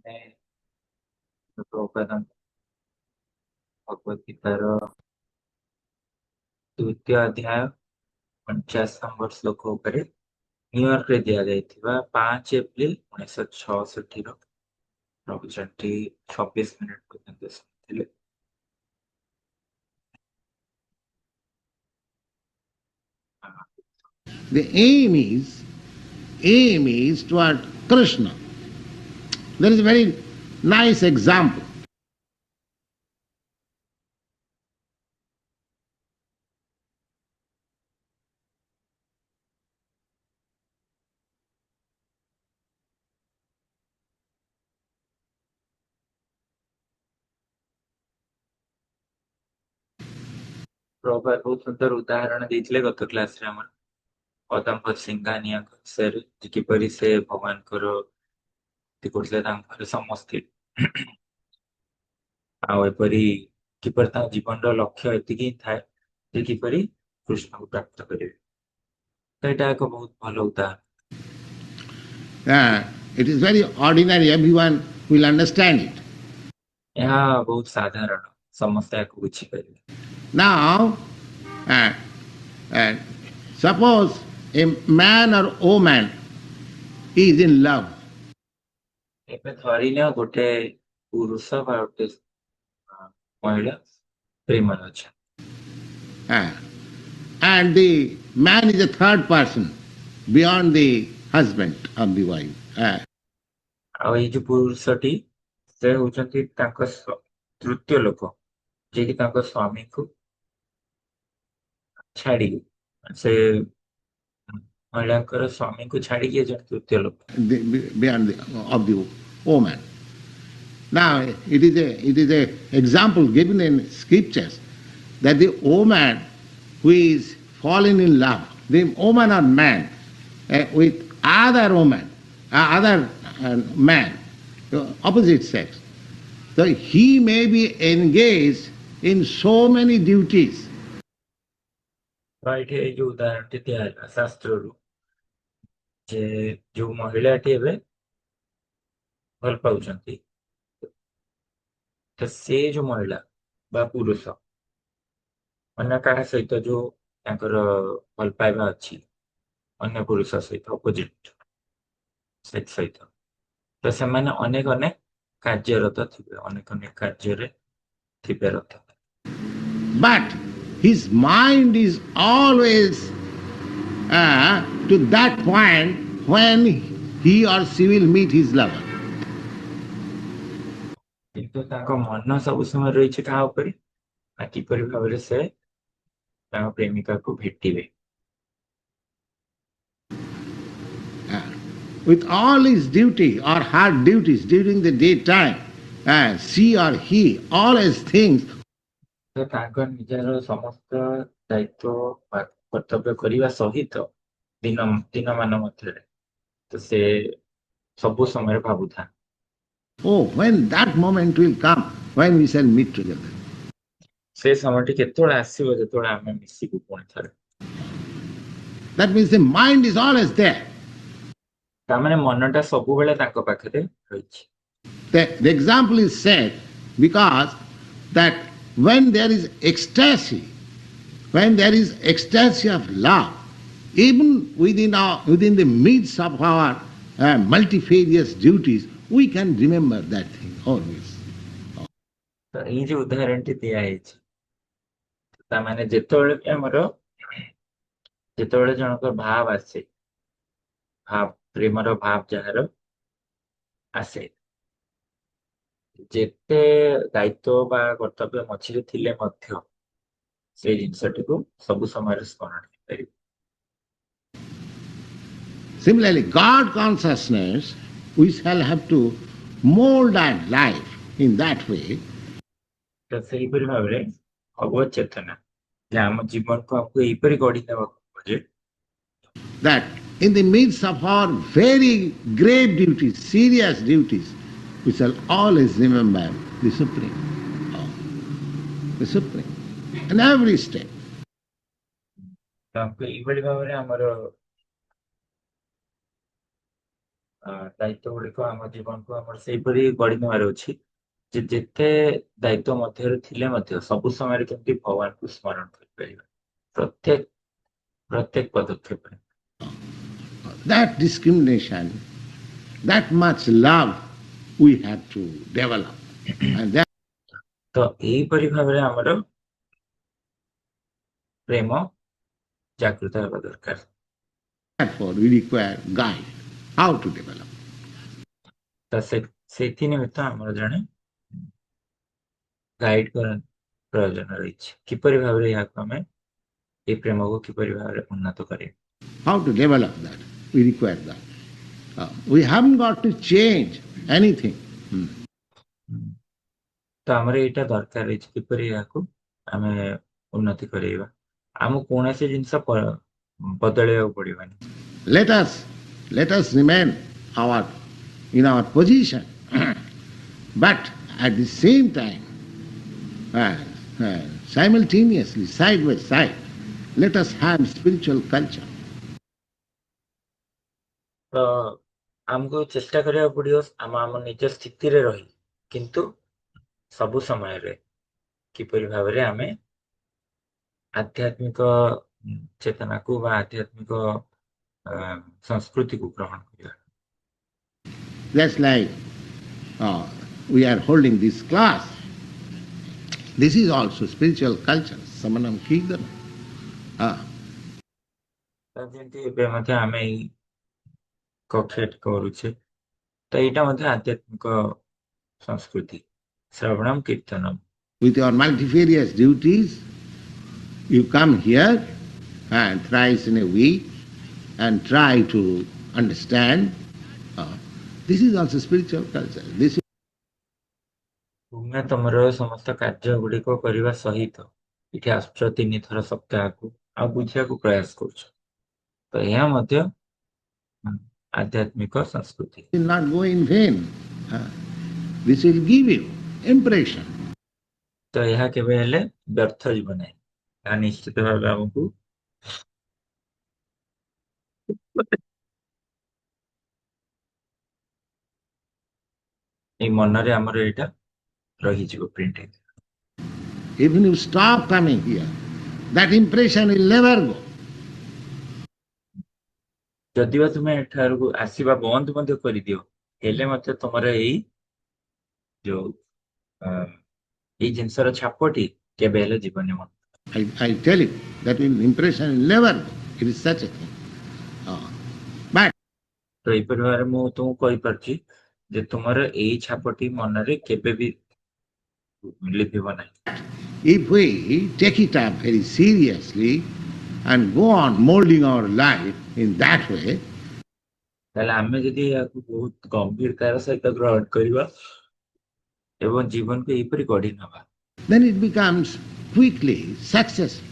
Prabhupada Bhagavad guitar द्वितीय अध्याय 50 number श्लोक उपरे न्यूयॉर्क रे दिया जाइथिबा 5 एप्रिल 1966 रो प्रवचनटी 26 मिनिट पर्यंत सुनिथिले। The aim is toward Krishna. There is a very nice example. Prabhupada बहुत सुंदर उदाहरण देथिले गत क्लास रे हमर पदम सिंघानिया सर किपरि से भगवान करो तिकोटले तांकर समस्ते आ एपरि किपरि ता जीवन रो लक्ष्य एतिकी थाए जे किपरि कृष्ण को प्राप्त करिवे। तो एटा एक बहुत भलो उदाहरण। It is very ordinary, everyone will understand it. यहाँ बहुत साधारण समस्या को बुझी परिवे। Now, suppose a man or woman is in love. एपे धरिने गोटे पुरुष बा गोटे महिला प्रेम अछि। And the man is a third person beyond the husband of the wife. आ ए जो पुरुषटी से होचंती तांको तृतीय लोक जे कि तांको स्वामी को छाड़ी से महिला स्वामी को छाड़ी के जन तृतीय लोक beyond of the woman. Now it is a example given in scriptures that the woman who is fallen in love, the woman or man with other woman, other man, opposite sex, so he may be engaged in so many duties. Right here जो उदाहरण T दिया शास्त्र रू जे जो महिला T एबे भल पाउचंती तो से जो महिला बा पुरुष अन्य काहा सहित जो तांकर भल पाइबा अछि अन्य पुरुष सहित अपोजिट सेक्स सहित तो से माने अनेक अनेक कार्यरत थिबे अनेक अनेक कार्य रे थिबे रथ। But his mind is always to that point when he or she will meet his lover. किंतु तांको मन सब समय रही छै कहा ऊपर ना कि परि भाबरे से तांको प्रेमिका को भेटिबे। With all his duty or her duties during the daytime, she or he always thinks तो तांको निजर समस्त दायित्व कर्तव्य करिवा सहित दिन दिन मान मध्य तो से सब समय भाबु था oh, when that moment will come, when we shall meet together. से समय केतोळे आसीबो जेतोळे आमे मिसिकु पुणी थरे। That means the mind is always there. तामाने मनटा सबु बेले तांको पाखरे रहिछि। The example is said because that when there is ecstasy of love, even within the midst of our multifarious duties, we can remember that thing always. तो ये जो उदाहरण T दिया है तामाने जेतोळे हमरो जेतोळे जनकर भाव आसे भाव प्रेमर भाव जहार आसे जेते दायित्व बा कर्तव्य मछिरे थिले मध्य से जिनसटिको सब समय स्मरण करि। Similarly, God consciousness, we shall have to mold our life in that way. तो सही परि भाबरे भगवत चेतना जे हम जीवन को आपको एई परि गढी देबा खोजे that in the midst of our very grave duties, serious duties, we shall always remember the Supreme. The Supreme. In every step. तो आपको एई परि भाबरे हमर ଦାୟିତ୍ୱ ଗୁଡ଼ିକ ଆମ ଜୀବନକୁ ଆମର ସେଇପରି ଗଢି ନେବାର ଅଛି ଯେ ଯେତେ ଦାୟିତ୍ୱ ମଧ୍ୟରେ ଥିଲେ ମଧ୍ୟ ସବୁ ସମୟରେ କେମିତି ଭଗବାନଙ୍କୁ ସ୍ମରଣ କରିପାରିବା ପ୍ରତ୍ୟେକ ପ୍ରତ୍ୟେକ ପଦକ୍ଷେପରେ। That discrimination, that much love we have to develop. And ତ ଏହିପରି ଭାବରେ ଆମର ପ୍ରେମ ଜାଗୃତ ହେବା ଦରକାର। therefore we require guide how to develop. ତ ସେଥି ନିମିତ୍ତ ଆମର ଜଣେ ଗାଇଡ ପ୍ରୟୋଜନ ରହିଛି କିପରି ଭାବରେ ଏହାକୁ ଆମେ ଏ ପ୍ରେମକୁ କିପରି ଭାବରେ ଉନ୍ନତ କରିବା। How to develop that? We require that. We haven't got to change anything. ତ ଆମର ଏଇଟା ଦରକାର ରହିଛି କିପରି ଏହାକୁ ଆମେ ଉନ୍ନତି କରାଇବା। ଆମକୁ କୌଣସି ଜିନିଷ ବଦଳେଇବାକୁ ପଡିବନି। Let us remain in our position, but at the same time, simultaneously, side by side, let us have spiritual culture. ତ ଆମକୁ ଚେଷ୍ଟା କରିବାକୁ ପଡିବ ଆମ ନିଜ ସ୍ଥିତିରେ ରହି କିନ୍ତୁ ସବୁ ସମୟରେ କିପରି ଭାବରେ ଆମେ ଆଧ୍ୟାତ୍ମିକ ଚେତନାକୁ ବା ଆଧ୍ୟାତ୍ମିକ ସଂସ୍କୃତିକୁ ଗ୍ରହଣ କରିବା। Just like we are holding this class, this is also spiritual culture, Samanam Kirtanam. ଯେମିତି ଏବେ ମଧ୍ୟ ଆମେ ଏଇ କକ୍ଷାଟି କରୁଛେ ତ ଏଇଟା ମଧ୍ୟ ଆଧ୍ୟାତ୍ମିକ ସଂସ୍କୃତି ଶ୍ରବଣମ୍ କୀର୍ତ୍ତନମ୍। With your multifarious duties, you come here and thrice in a week and try to understand. This is also spiritual culture. ତୁମେ ତମର ସମସ୍ତ କାର୍ଯ୍ୟ ଗୁଡିକ କରିବା ସହିତ ଏଠି ଆସୁଛ 3 ଥର ସପ୍ତାହକୁ ଆଉ ବୁଝିବାକୁ ପ୍ରୟାସ କରୁଛ ତ ଏହା ମଧ୍ୟ ଆଧ୍ୟାତ୍ମିକ ସଂସ୍କୃତି। This will not go in vain. This will give you impression. ତ ଏହା କେବେ ହେଲେ ବ୍ୟର୍ଥ ଯିବ ନାହିଁ। ଏହା ନିଶ୍ଚିତ ଭାବେ ଆମକୁ ଏଇ ମନରେ ଆମର ଏଇଟା ରହିଯିବ ପ୍ରିଣ୍ଟ ହେଇଯିବ। Even you stop coming here, that impression will never go. ଯଦି ବା ତୁମେ ଏଠାକୁ ଆସିବା ବନ୍ଦ ମଧ୍ୟ କରିଦିଅ ହେଲେ ମଧ୍ୟ ତମର ଏଇ ଯୋଉ ଏଇ ଜିନିଷର ଛାପଟି କେବେ ହେଲେ ଯିବନି ମନ। I tell you, that impression will never go. It is such a thing. But ତ ଏହିପରି ଭାବରେ ମୁଁ ତୁମକୁ କହିପାରୁଛି ଯେ ତୁମର ଏଇ ଛାପଟି ମନରେ କେବେ ବି ଲିଭିବ ନାହିଁ। if we take it up very seriously and go on molding our life in that way, ତାହେଲେ ଆମେ ଯଦି ଏହାକୁ ବହୁତ ଗମ୍ଭୀରତାର ସହିତ ଗ୍ରହଣ କରିବା ଏବଂ ଜୀବନକୁ ଏହିପରି ଗଢି ନେବା then it becomes quickly successful.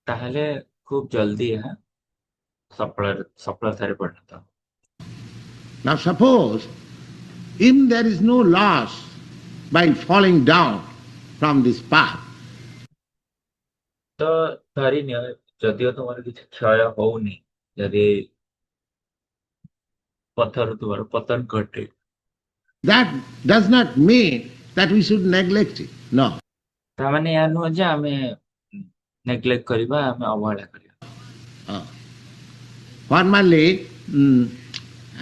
ତାହେଲେ ଖୁବ ଜଲ୍ଦି ଏହା ସଫଳତାରେ ପରିଣତ ହେବ। Now suppose if there is no loss by falling down from this path, ତ ଧରି ନିଅ ଯଦିଓ ତୁମର କିଛି କ୍ଷୟ ହଉନି ଯଦି ପଥର ତୁମର ପତନ ଘଟେ that does not mean that we should neglect it. No. ତାମାନେ ଏହା ନୁହଁ ଯେ ଆମେ ନେଗ୍ଲେକ୍ଟ କରିବା ଆମେ ଅବହେଳା କରିବା। Formerly,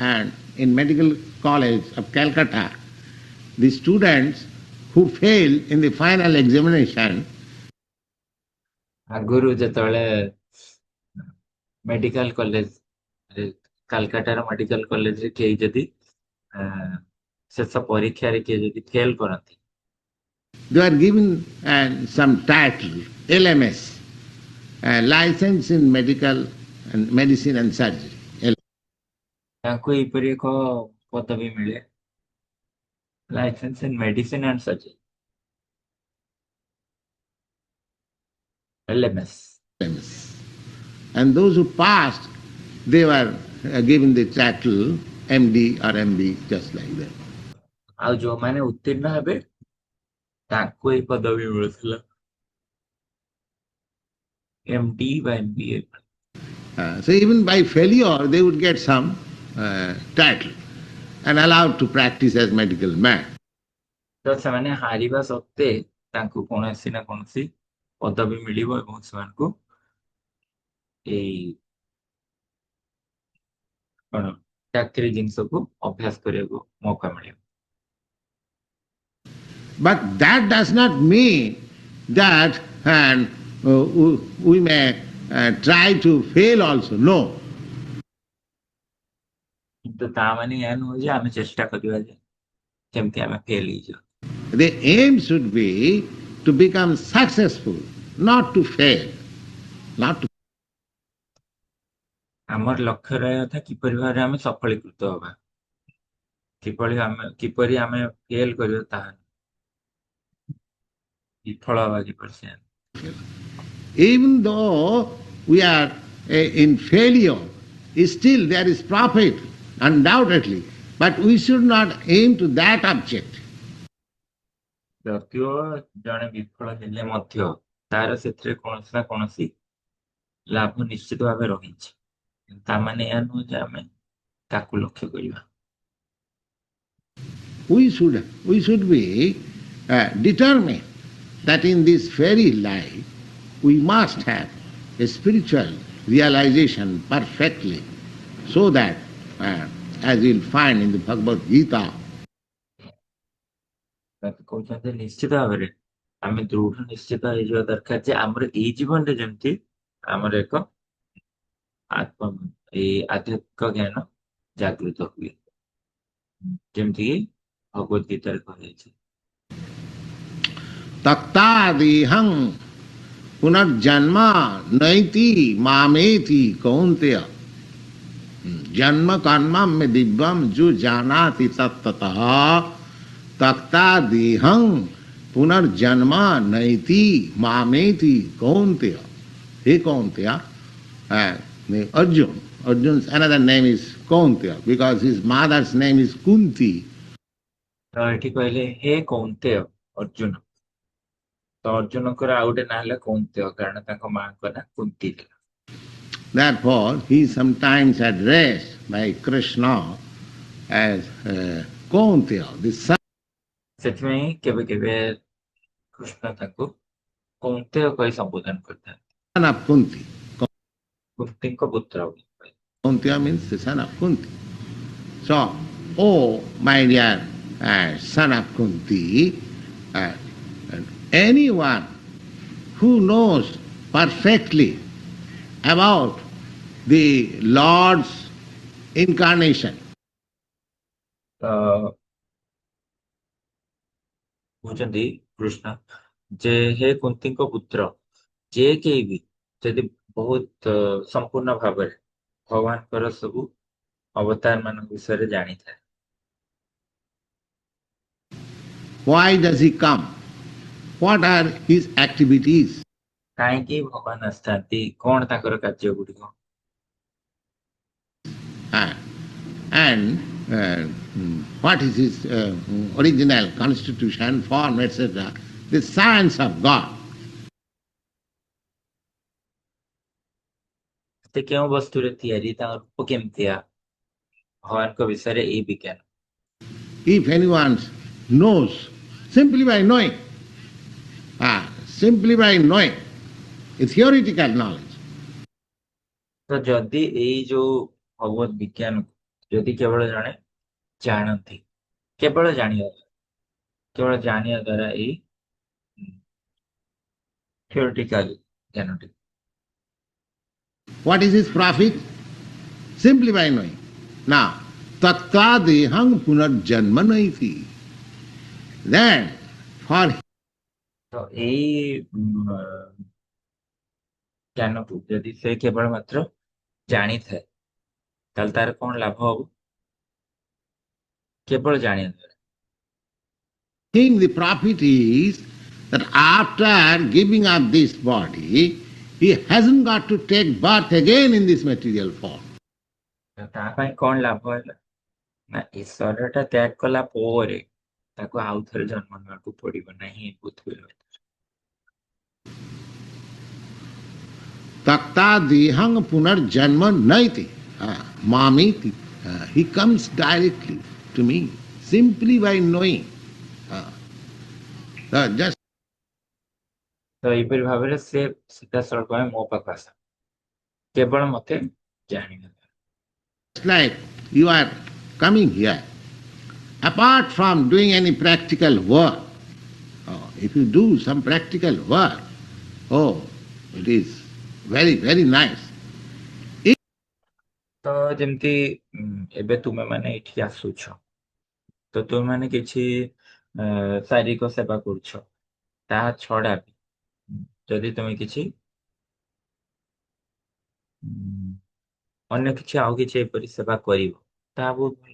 and in Medical College of Calcutta, the students who fail in the final examination, ଆଗରୁ ଯେତେବେଳେ ମେଡିକାଲ କଲେଜ କାଲକାଟାର ମେଡିକାଲ କଲେଜରେ କେହି ଯଦି ଶେଷ ପରୀକ୍ଷାରେ କିଏ ଯଦି ଫେଲ କରନ୍ତି they are given some title, LMS, License in Medical and Medicine and Surgery. ତାଙ୍କୁ ଏହିପରି ଏକ ପଦବୀ ମିଳେ licence in medicine and surgery LMS। And those who passed, they were given the title MD or MB, just like that. ଆଉ ଯୋଉମାନେ ଉତ୍ତୀର୍ଣ୍ଣ ହେବେ ତାଙ୍କୁ ଏହି ପଦବୀ ମିଳୁଥିଲା MD ବା MBA। So even by failure, they would get some title and allowed to practice as medical man. ତ ସେମାନେ ହାରିବା ସତ୍ତ୍ୱେ ତାଙ୍କୁ କୌଣସି ନା କୌଣସି ପଦବୀ ମିଳିବ ଏବଂ ସେମାନଙ୍କୁ ଏଇ କଣ ଚାକିରି ଜିନିଷକୁ ଅଭ୍ୟାସ କରିବାକୁ ମୌକା ମିଳିବ। But that does not mean that we may try to fail also. No. କିନ୍ତୁ ତା ମାନେ ଏହା ନୁହଁ ଯେ ଆମେ ଚେଷ୍ଟା କରିବା ଯେ କେମିତି ଆମେ ଫେଲ ହେଇଯିବା। The aim should be to become successful, not to fail. Not to ଆମର ଲକ୍ଷ୍ୟ ରହିବା କଥା କିପରି ଭାବରେ ଆମେ ସଫଳୀକୃତ ହବା, କିପରି ଆମେ ଫେଲ କରିବା ତାହା ବିଫଳ ହବା କିପରି ସେ Even though we are in failure, still there is profit, undoubtedly. But we should not aim to that object. ଯଦିଓ ଜଣେ ବିଫଳ ହେଲେ ମଧ୍ୟ ତାର ସେଥିରେ କୌଣସି ନା କୌଣସି ଲାଭ ନିଶ୍ଚିତ ଭାବେ ରହିଛି, ତା ମାନେ ଏହା ନୁହଁ ଯେ ଆମେ ତାକୁ ଲକ୍ଷ୍ୟ କରିବା। We should be determined that in this very life we must have a spiritual realization perfectly, so that as you'll find in the Bhagavad Gita, କହୁଛନ୍ତି ନିଶ୍ଚିତ ଭାବରେ ଆମେ ଦୃଢ ନିଶ୍ଚିତ ହେଇଯିବା ଦରକାର ଯେ ଆମର ଏଇ ଜୀବନରେ ଯେମିତି ଆମର ଏକ ଏଇ ଆଧ୍ୟାତ୍ମିକ ଜ୍ଞାନ ଜାଗୃତ ହୁଏ, ଯେମିତିକି ଭଗବତ ଗୀତାରେ କୁହାଯାଇଛି तक्तादिहं पुनर्जन्मा नैति मामेति कौन्तेय जन्म कर्म में दिव्यम जो जानाति तत्ततः तक्तादिहं पुनर्जन्मा नैति मामेति कौन्तेय. He Kaunteya, Arjun's another name is Kaunteya because his mother's name is Kunti. ତ ଏଠି କହିଲେ ହେ କୌନ୍ତେୟ ଅର୍ଜୁନ, ତ ଅର୍ଜୁନଙ୍କର ଆଉ ଗୋଟେ ନାଁ ହେଲା କୌନ୍ତେୟ କାରଣ ତାଙ୍କ ମାଙ୍କ ନାଁ କୁନ୍ତି ଥିଲା। Therefore, he is sometimes addressed by Krishna as Kaunteya, the son ସେଥିପାଇଁ କେବେ କେବେ କୃଷ୍ଣ ତାଙ୍କୁ କୌନ୍ତେୟ କହି ସମ୍ବୋଧନ କରିଥାନ୍ତି। of Kunti. କୁନ୍ତିଙ୍କ ପୁତ୍ର ବୋଲି କହି। Kaunteya means the son of Kunti. So, oh my dear son of Kunti, anyone who knows perfectly about the Lord's incarnation, ତ କହୁଛନ୍ତି କୃଷ୍ଣ ଯେ ହେ କୁନ୍ତିଙ୍କ ପୁତ୍ର, ଯେ କେହି ବି ଯଦି ବହୁତ ସମ୍ପୂର୍ଣ୍ଣ ଭାବରେ ଭଗବାନଙ୍କର ସବୁ ଅବତାର ମାନଙ୍କ ବିଷୟରେ ଜାଣିଥାଏ, why does he come? What are his activities? କାହିଁକି ଭଗବାନ ଆସିଥାନ୍ତି, କଣ ତାଙ୍କର କାର୍ଯ୍ୟ ଗୁଡିକ, And what is his original constitution, form, etc. The science of God. ସେ କେଉଁ ବସ୍ତୁରେ ତିଆରି, ତାଙ୍କ ରୂପ କେମିତିଆ, ଭଗବାନଙ୍କ ବିଷୟରେ ଏଇ ବିଜ୍ଞାନ। If anyone knows, simply by knowing, a theoretical knowledge, ତ ଯଦି ଏଇ ଯୋଉ ଭଗବତ ବିଜ୍ଞାନ ଯଦି କେବଳ ଜଣେ ଜାଣନ୍ତି, କେବଳ ଜାଣିବା ଦ୍ୱାରା ଏଇ theoretical ଜ୍ଞାନଟି, what is his profit? Simply by knowing. Now, tatta dehang punarjanma naiti. Then, for ତ ଏଇ ଜ୍ଞାନକୁ ଯଦି ସେ କେବଳ ମାତ୍ର ଜାଣିଥାଏ ତାହେଲେ ତାର କଣ ଲାଭ ହବ? କେବଳ ଜାଣିବା ଦ୍ୱାରା him the profit is that after giving up this body, he hasn't got to take birth again in this material form. ତା ପାଇଁ କଣ ଲାଭ ହେଲା ନା ଏ ଶରୀରଟା ତ୍ୟାଗ କଲା ପରେ ତାକୁ ଆଉ ଥରେ ଜନ୍ମ ନେବାକୁ ପଡିବ ନାହିଁ ପୃଥିବୀର। Takta dehang punarjanma naiti mamiti He comes directly to me simply by knowing. Just ତ ଏହିପରି ଭାବରେ ସେ ସିଧାସଳଖ ଭାବେ ମୋ ପାଖକୁ ଆସେ କେବଳ ମତେ ଜାଣିବା like you are coming here, apart from doing any practical work, if you do some practical work, oh, it is very, very nice. ତ ଯେମିତି ଏବେ ତୁମେ ମାନେ ଏଠିକି ଆସୁଛ ତ ତୁମେ ମାନେ କିଛି ଶାରୀରିକ ସେବା କରୁଛ ତାହା ଛଡା ବି ଯଦି ତୁମେ କିଛି ଅନ୍ୟ କିଛି ଆଉ କିଛି ଏପରି ସେବା କରିବ ତାହା ବହୁତ ଭଲ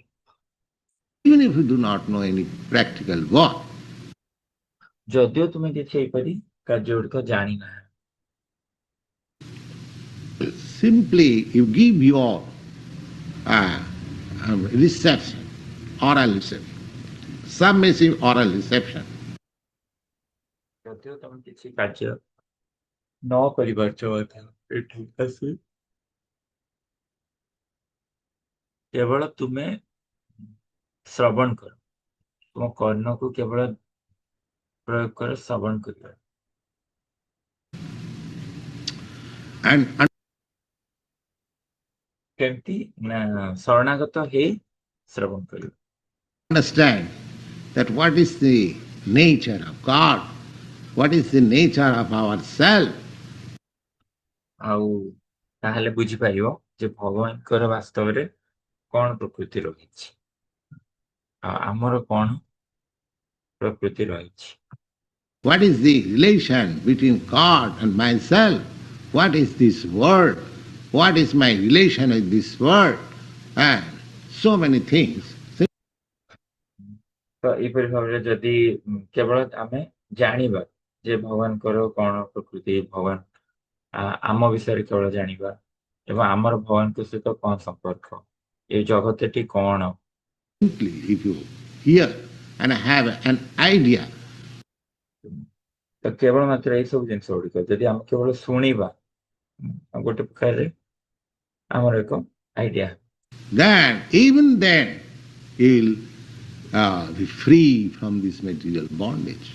Even if you do not know any practical work, ଯଦିଓ ତୁମେ କିଛି ଏପରି କାର୍ଯ୍ୟ ଗୁଡ଼ିକ ଜାଣିନାହ simply you give your reception, oral reception, submissive oral reception. ଯଦିଓ ତମେ କିଛି କାର୍ଯ୍ୟ ନ କରିପାରୁଛ ମଧ୍ୟ ଏଠି ଆସି କେବଳ ତୁମେ ଶ୍ରବଣ କର ତୁମ କର୍ଣ୍ଣକୁ କେବଳ ପ୍ରୟୋଗ କର ଶ୍ରବଣ କରିବା And କେମିତି ନା ଶରଣାଗତ ହେଇ ଶ୍ରବଣ କରିବା understand that what is the nature of God, what is the nature of ourself. ଆଉ ତାହେଲେ ବୁଝିପାରିବ ଯେ ଭଗବାନଙ୍କର ବାସ୍ତବରେ କଣ ପ୍ରକୃତି ରହିଛି ଆଉ ଆମର କଣ ପ୍ରକୃତି ରହିଛି What is the relation between God and myself? What is this world? What is my relation with this world? And so many things. ତ ଏହିପରି ଭାବରେ ଯଦି କେବଳ ଆମେ ଜାଣିବା ଯେ ଭଗବାନଙ୍କର କଣ ପ୍ରକୃତି ଭଗବାନ ଆମ ବିଷୟରେ କେବଳ ଜାଣିବା ଏବଂ ଆମର ଭଗବାନଙ୍କ ସହିତ କଣ ସମ୍ପର୍କ ଏ ଜଗତଟି କଣ Simply, if you hear and have an idea, ତ କେବଳ ମାତ୍ର ଏଇ ସବୁ ଜିନିଷ ଗୁଡିକ ଯଦି ଆମେ କେବଳ ଶୁଣିବା ଗୋଟେ ପ୍ରକାରରେ ଆମର ଏକ idea then you'll be free from this material bondage.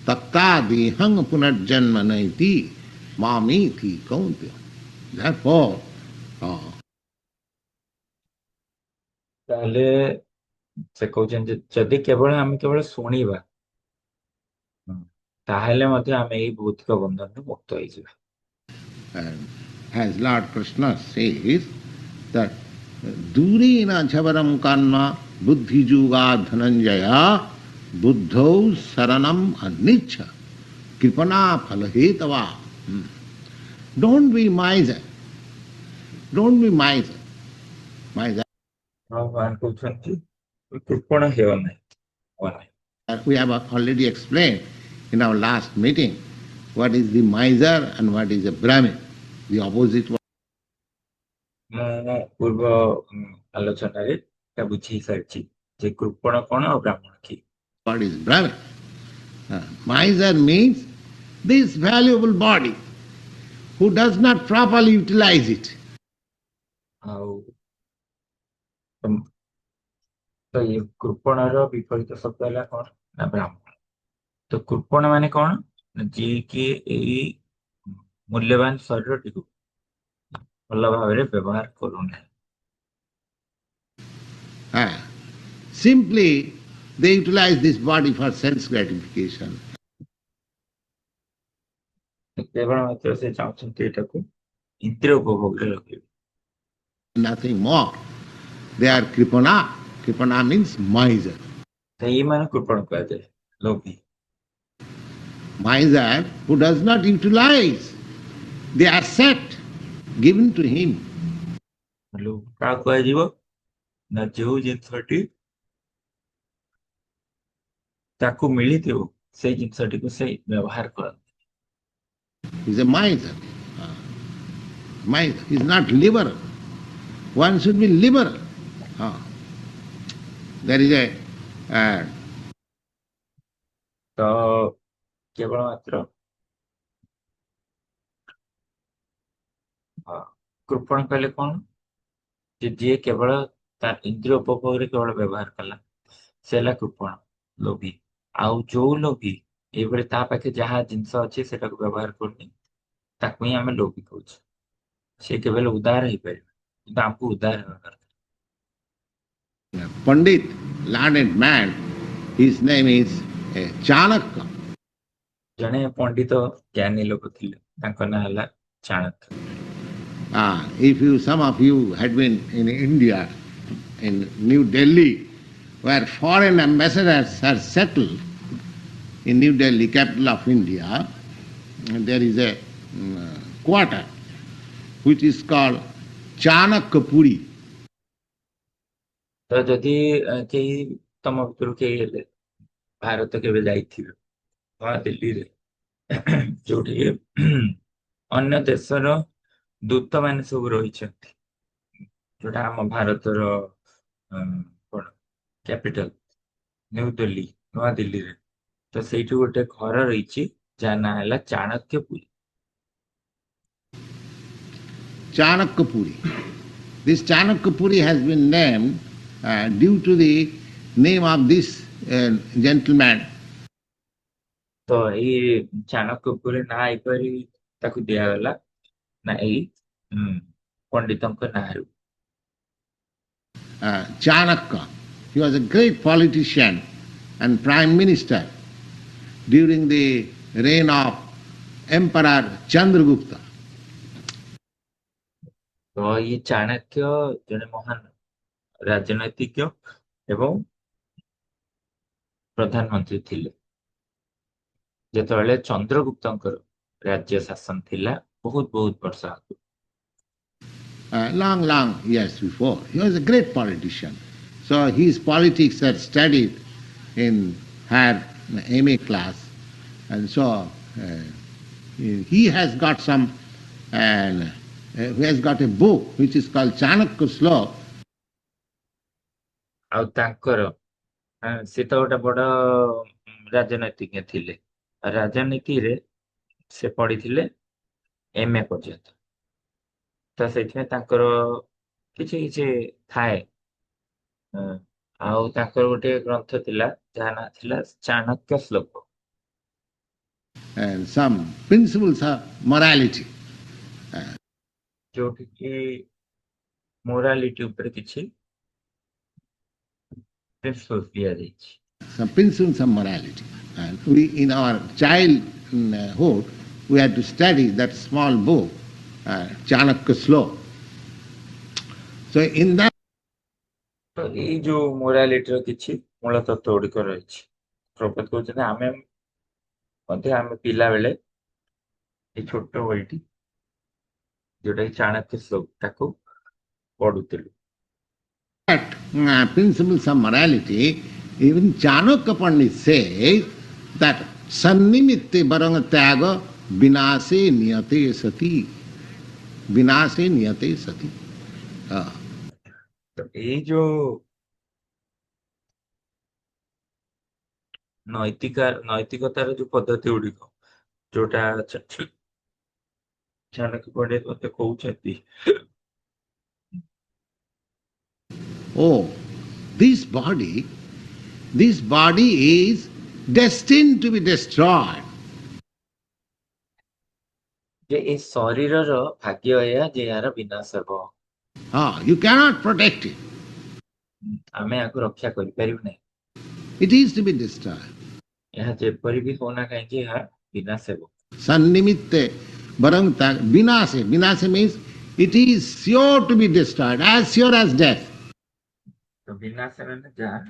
Tattadihang punarjanma naiti mamiti kauntya. Therefore, ତାହେଲେ ସେ କହୁଛନ୍ତି ଯଦି କେବଳ ଆମେ କେବଳ ଶୁଣିବା ତାହେଲେ ମଧ୍ୟ ଆମେ ଏଇ ଭୌତିକ ବନ୍ଧନରୁ ମୁକ୍ତ ହେଇଯିବା and as Lord Krishna says that durena jhavaram karma buddhi juga dhananjaya buddhau saranam aniccha kripana phalhetava. Don't be miser. Don't be miser. Miser. ଭଗବାନ କହୁଛନ୍ତି କୃପଣ ହେଉ ନାହିଁ We have already explained in our last meeting what is the miser and what is a Brahmin. The opposite one. ମୁଁ ପୂର୍ବ ଆଲୋଚନାରେ এটা ବୁଝେଇ ସାରିଛି ଯେ କୃପଣ କଣ ଆଉ ବ୍ରାହ୍ମଣ କି What is Brahmin? Miser means this valuable body who does not properly utilize it. ଆଉ ତ ଏ କୃପଣର ବିପରୀତ ଶବ୍ଦ ହେଲା କଣ ନା ବ୍ରାହ୍ମଣ ତ କୃପଣ ମାନେ କଣ ଯିଏକି ଏଇ ମୂଲ୍ୟବାନ ଶରୀରଟିକୁ ଭଲ ଭାବରେ ବ୍ୟବହାର କରୁନାହିଁ Simply they utilize this body for sense gratification. କେବଳ ମାତ୍ର ସେ ଚାହୁଁଛନ୍ତି ଏଟାକୁ ଇନ୍ଦ୍ରିୟ ଉପଭୋଗରେ ରଖିବେ Nothing more. They are kripana. Kripana means miser. ସେଇମାନେ କୃପଣ କୁହାଯାଏ ଲୋଭୀ Miser who does not utilize the asset given to him. କାହା କୁହାଯିବ ନା ଯୋଉ ଜିନିଷଟି ତାକୁ ମିଳିଥିବ ସେଇ ଜିନିଷଟିକୁ ସେ ବ୍ୟବହାର କରନ୍ତି He is a miser. Miser. He is not liberal. One should be liberal. There is a ତ କେବଳ ମାତ୍ର କୃପଣ କଲେ କଣ ଯିଏ କେବଳ ତା ଇନ୍ଦ୍ରିୟ ଉପଭୋଗରେ କେବଳ ବ୍ୟବହାର କଲା ସେ ହେଲା କୃପଣ ଲୋଭୀ। ଆଉ ଯୋଉ ଲୋଭୀ ଏଇଭଳି ତା ପାଖେ ଯାହା ଜିନିଷ ଅଛି ସେଟାକୁ ବ୍ୟବହାର କରୁନି ତାକୁ ହିଁ ଆମେ ଲୋଭୀ କହୁଛୁ। ସେ କେବଳ ଉଦାର ହେଇପାରିବ କିନ୍ତୁ ଆମକୁ ଉଦାର ହେବା ଦରକାର। Pandit, learned man, his name is Chanakya. ଜଣେ ପଣ୍ଡିତ ଜ୍ଞାନୀ ଲୋକ ଥିଲେ ତାଙ୍କ ନାଁ ହେଲା Chanakya. If you, some of you had been in India, in New Delhi, where foreign ambassadors are settled, in New Delhi, capital of India, there is a quarter which is called Chanakapuri. ତ ଯଦି କେହି ତମ ଭିତରୁ କେହି ହେଲେ ଭାରତ କେବେ ଯାଇଥିବେ ନୂଆଦିଲ୍ଲୀରେ ଯୋଉଠି ଅନ୍ୟ ଦେଶର ଦୂତ ମାନେ ସବୁ ରହିଛନ୍ତି, ଯୋଉଟା ଆମ ଭାରତର କଣ କ୍ୟାପିଟାଲ ନ୍ୟୁ ଦିଲ୍ଲୀ ନୂଆଦିଲ୍ଲୀରେ, ତ ସେଇଠି ଗୋଟେ ଘର ରହିଛି ଯାହା ନାଁ ହେଲା Chanakyapuri. Chanakapuri. This Chanakapuri has been named due to the name of this gentleman. ତ ଏଇ ଚାଣକ୍ୟପୁରୀ ନାଁ ଏପରି ତାକୁ ଦିଆଗଲା ନା ଏଇ ପଣ୍ଡିତଙ୍କ ନାଁରୁ। Chanakya. He was a great politician and prime minister during the reign of Emperor Chandragupta. ତ ଇଏ ଚାଣକ୍ୟ ଜଣେ ମହାନ ରାଜନୈତିଜ୍ଞ ଏବଂ ପ୍ରଧାନମନ୍ତ୍ରୀ ଥିଲେ ଯେତେବେଳେ ଚନ୍ଦ୍ରଗୁପ୍ତଙ୍କର ରାଜ୍ୟ ଶାସନ ଥିଲା ବହୁତ ବହୁତ ବର୍ଷ ଆଗରୁ। Long years before. He was a great politician. So his politics are studied in her MA class. And so he has got some, he has got a book which is called Chanakya Slok. ଆଉ ତାଙ୍କର ସେ ତ ଗୋଟେ ବଡ ରାଜନୈତିଜ୍ଞ ଥିଲେ। ରାଜନୀତିରେ ସେ ପଢିଥିଲେ MA ପର୍ଯ୍ୟନ୍ତ। ତ ସେଇଥିପାଇଁ ତାଙ୍କର କିଛି କିଛି ଥାଏ। ଆଉ ତାଙ୍କର ଗୋଟେ ଗ୍ରନ୍ଥ ଥିଲା ଯାହା ନାଁ ଥିଲା ଚାଣକ୍ୟ ଶ୍ଲୋକ। And some principles of morality. ଯୋଉଠିକି ମୋରାଲିଟି ଉପରେ କିଛି ପ୍ରିନ୍ସିପଲ୍ସ ଦିଆଯାଇଛି। Some principles of morality. And we, in our childhood, we had to study that small book, Chanakya Slok. So in that, ତ ଏଇ ଯୋଉ ମୋରାଲିଟିର କିଛି ମୂଳ ତତ୍ତ୍ୱ ଗୁଡିକ ରହିଛି। ପ୍ରଭୁପାଦ କହୁଛନ୍ତି ଆମେ ପିଲା ବେଳେ ଏଇ ଛୋଟ ବହିଟି ଯୋଉଟା କି ଚାଣକ୍ୟ ଶ୍ଲୋକ ତାକୁ ପଢୁଥିଲୁ। principles of morality, even Chanakya Pandit says that sannimitte barang tyaga vinase niyate sati. Vinase niyate sati. ତ ଏଇ ଯୋଉ ନୈତିକତାର ଯୋଉ ପଦ୍ଧତି ଗୁଡିକ ଯୋଉଟା ଚାଣକ୍ୟ ପଣ୍ଡିତ ମତେ କହୁଛନ୍ତି। Oh, this body is destined to be destroyed. ଯେ ଏଇ ଶରୀରର ଭାଗ୍ୟ ଏଇଆ ଯେ ଏହାର ବିନାଶ ହେବ। You cannot protect it. ଆମେ ଏହାକୁ ରକ୍ଷା କରିପାରିବୁ ନାହିଁ। It is to be destroyed. ଏହା ଯେପରି ବି ହଉନା କାହିଁକି ଏହା ବିନାଶ ହେବ। Sannimitte barang tyaga vinase. Vinase means it is sure to be destroyed, as sure as death. ତ ବିନାଶ ମାନେ ଯାହା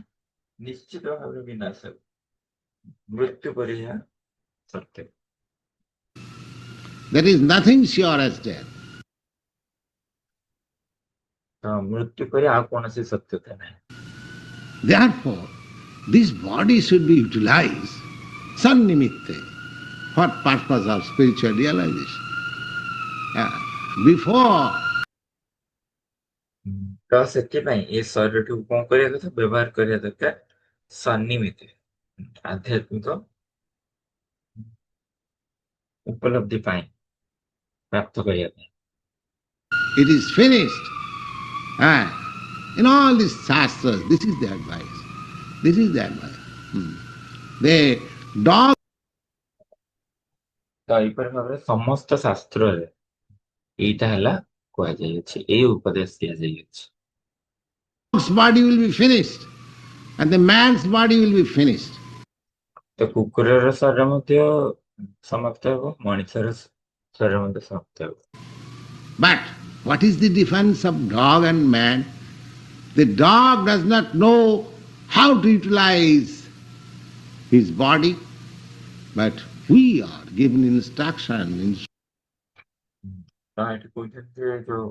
ନିଶ୍ଚିତ ଭାବରେ ବିନାଶ ହେବ, ମୃତ୍ୟୁ ପରି ଏହା ସତ୍ୟ। There is nothing sure as death. ତ ମୃତ୍ୟୁ ପରି ଆଉ କୌଣସି ସତ୍ୟତା ନାହିଁ। Therefore, this body should be utilized sannimitte for purpose of spiritual realization. Before ତ ସେଥିପାଇଁ ଏ ଶରୀରଟିକୁ କଣ କରିବା କଥା, ବ୍ୟବହାର କରିବା ଦରକାର ସନ୍ନିମିତ୍ତ ଆଧ୍ୟାତ୍ମିକ ଉପଲବ୍ଧି ପାଇଁ, ପ୍ରାପ୍ତ କରିବା ପାଇଁ। it is finished Ah, in all these shastras, this is the advice. This is the advice. The dog ତ ଏହିପରି ଭାବରେ ସମସ୍ତ ଶାସ୍ତ୍ରରେ ଏଇଟା ହେଲା କୁହାଯାଇଅଛି, ଏଇ ଉପଦେଶ ଦିଆଯାଇଅଛି। dog's body will be finished and the man's body will be finished. ତ କୁକୁରର ଶରୀର ମଧ୍ୟ ସମାପ୍ତ ହେବ, ମଣିଷର ଶରୀର ମଧ୍ୟ ସମାପ୍ତ ହେବ। But what is the difference of dog and man? The dog does not know how to utilize his body, but we are given instruction. ତ ଏଠି କହୁଛନ୍ତି ଯେ ଯୋଉ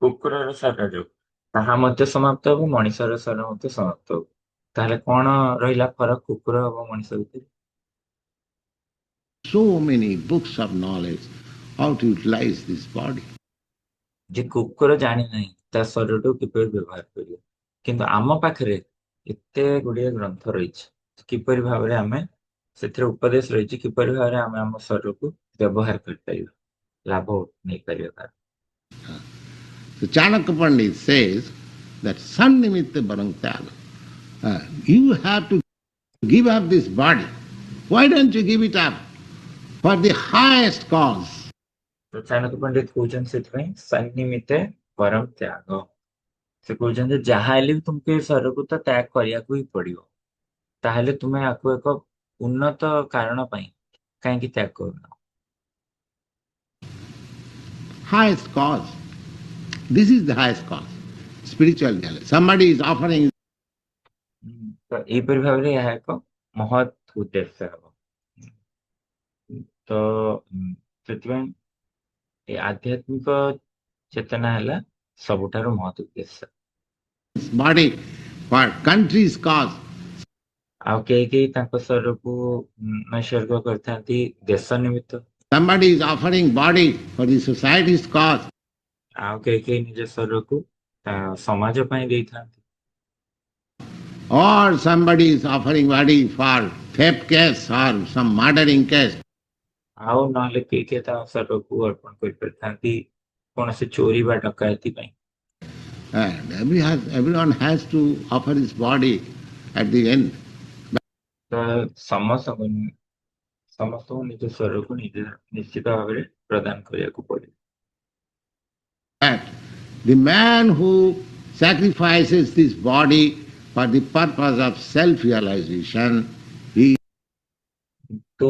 କୁକୁରର ଶରୀର ଯୋଉ ତାହା ମଧ୍ୟ ସମାପ୍ତ ହେବ, ମଣିଷର ଶରୀର ମଧ୍ୟ ସମାପ୍ତ ହେବ। ତାହେଲେ କଣ ରହିଲା ଫରକ କୁକୁର ଏବଂ ମଣିଷ ଭିତରେ? So many books of knowledge how to utilize this body. ଯେ କୁକୁର ଜାଣିନାହିଁ ତା ଶରୀରକୁ କିପରି ବ୍ୟବହାର କରିବ, କିନ୍ତୁ ଆମ ପାଖରେ ଏତେ ଗୁଡିଏ ଗ୍ରନ୍ଥ ରହିଛି କିପରି ଭାବରେ ଆମେ ସେଥିରେ ଉପଦେଶ ରହିଛି କିପରି ଭାବରେ ଆମେ ଆମ ଶରୀରକୁ ବ୍ୟବହାର କରିପାରିବା, ଲାଭ ନେଇପାରିବା ତାର। So Chanakya Pandit says that sannimitta barang tyaga. You have to give up this body. Why don't you give it up for the highest cause? ତ ଚାଣକ୍ୟ ପଣ୍ଡିତ କହୁଛନ୍ତି ସେଥିପାଇଁ ସନ୍ନିମିତ୍ତେ ପରମ ତ୍ୟାଗ। ସେ କହୁଛନ୍ତି ଯାହା ହେଲେ ବି ତୁମକୁ ଏ ଶରୀରକୁ ତ ତ୍ୟାଗ କରିବାକୁ ହିଁ ପଡିବ, ତାହେଲେ ତୁମେ ଆକୁ ଏକ ଉନ୍ନତ କାରଣ ପାଇଁ କାହିଁକି ତ୍ୟାଗ କରୁନ? Highest cause. This is the highest cause. Spiritual reality. Somebody is offering. ତ ଏହିପରି ଭାବରେ ଏହା ଏକ ମହତ୍ ଉଦ୍ଦେଶ୍ୟ ହେବ। ତ ସେଥିପାଇଁ ଏ ଆଧ୍ୟାତ୍ମିକ ଚେତନା ହେଲା ସବୁଠାରୁ ମହତ୍ ଉଦ୍ଦେଶ୍ୟ। Body for country's cause. ଆଉ କେହି କେହି ତାଙ୍କ ଶରୀରକୁ ଉତ୍ସର୍ଗ କରିଥାନ୍ତି ଦେଶ ନିମିତ୍ତ, Somebody is offering body for the society's cause. ଆଉ କେହି କେହି ନିଜ ଶରୀରକୁ ସମାଜ ପାଇଁ ଦେଇଥାନ୍ତି, Or somebody is offering body for theft case or some murdering case. ଆଉ ନହେଲେ କେହି କେହି ତାଙ୍କ ଶରୀରକୁ ଅର୍ପଣ କରିପାରିଥାନ୍ତି କୌଣସି ଚୋରି ବା ଡକାୟତି ପାଇଁ। And everyone has to offer his body at the end. ତ ସମସ୍ତଙ୍କୁ ନିଜ ଶରୀରକୁ ନିଶ୍ଚିତ ଭାବରେ ପ୍ରଦାନ କରିବାକୁ ପଡିବ। But the man who sacrifices this body for the purpose of self-realization, he ତ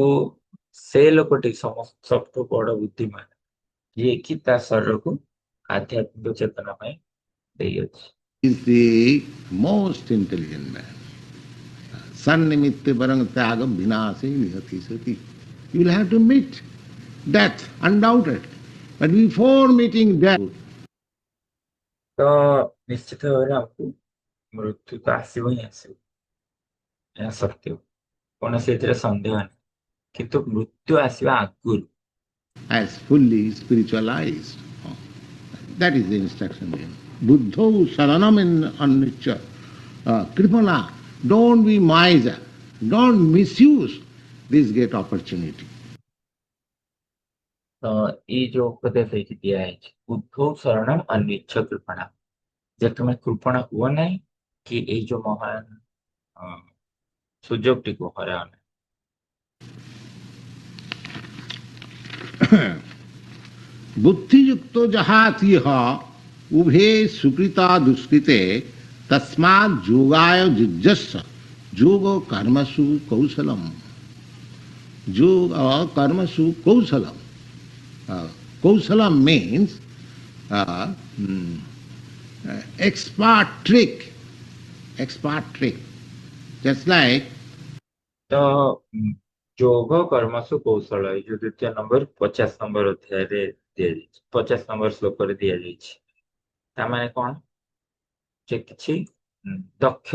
ସେ ଲୋକଟି ସବୁଠୁ ବଡ ବୁଦ୍ଧିମାନ ଯିଏକି ତା ଶରୀରକୁ ଆଧ୍ୟାତ୍ମିକ ଚେତନା ପାଇଁ ଦେଇଅଛି। is the most intelligent man. Sannimitte barang tyagam vinase nihati sati. You will have to meet death, undoubted. But before meeting death, ତ ନିଶ୍ଚିତ ଭାବରେ ଆମକୁ ମୃତ୍ୟୁ ତ ଆସିବ ହିଁ ଆସିବ, ଏହା ସତ୍ୟ, କୌଣସି ଏଥିରେ ସନ୍ଦେହ ନାହିଁ। କିନ୍ତୁ ମୃତ୍ୟୁ ଆସିବା ଆଗରୁ as fully spiritualized. That is the instruction given. Buddho saranam in anicca. Kripana, don't be miser. Don't misuse this great opportunity. ତ ଏଇ ଯୋଉ ଉପଦେଶ ଏଇଠି ଦିଆଯାଇଛି ବୁଦ୍ଧ ଶରଣମ ଅନିଚ୍ଛ କୃପଣା, ଯେ ତୁମେ କୃପଣା ହୁଅ ନାହିଁ କି ଏଇ ଯୋଉ ମହାନ ସୁଯୋଗଟିକୁ ହରାଅ ନାହିଁ। बुद्धि युक्तो जहातिह उभे सुकृता दुष्कृते तस्मात् योगाय जुज्जस्व योग कर्मसु कौशलम। योग कर्मसु कौशलम. Kausalam means expert trick. Expert trick. Just like ତ ଯୋଗ କର୍ମସୁ କୌଶଳ ଏଇ ଯୋଉ ଦ୍ୱିତୀୟ ନମ୍ବର 50 ନମ୍ବର ଅଧ୍ୟାୟରେ ଦିଆଯାଇଛି, 50 ନମ୍ବର ଶ୍ଲୋକରେ ଦିଆଯାଇଛି। ତାମାନେ କଣ? ଯେ କିଛି ଦକ୍ଷ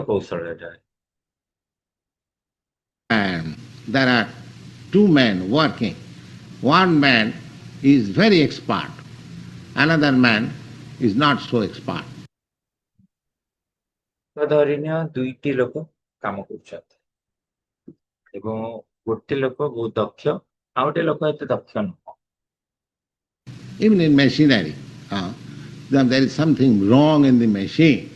କୌଶଳ ଏଟା। and there are two men working. One man is very expert, another man is not so expert. ତ ଧରିନିଅ ଦୁଇଟି ଲୋକ କାମ କରୁଛନ୍ତି ଏବଂ ଗୋଟେ ଲୋକ ବହୁତ ଦକ୍ଷ ଆଉ ଗୋଟେ ଲୋକ ଏତେ ଦକ୍ଷ ନୁହଁ। even in machinery. Then there is something wrong in the machine.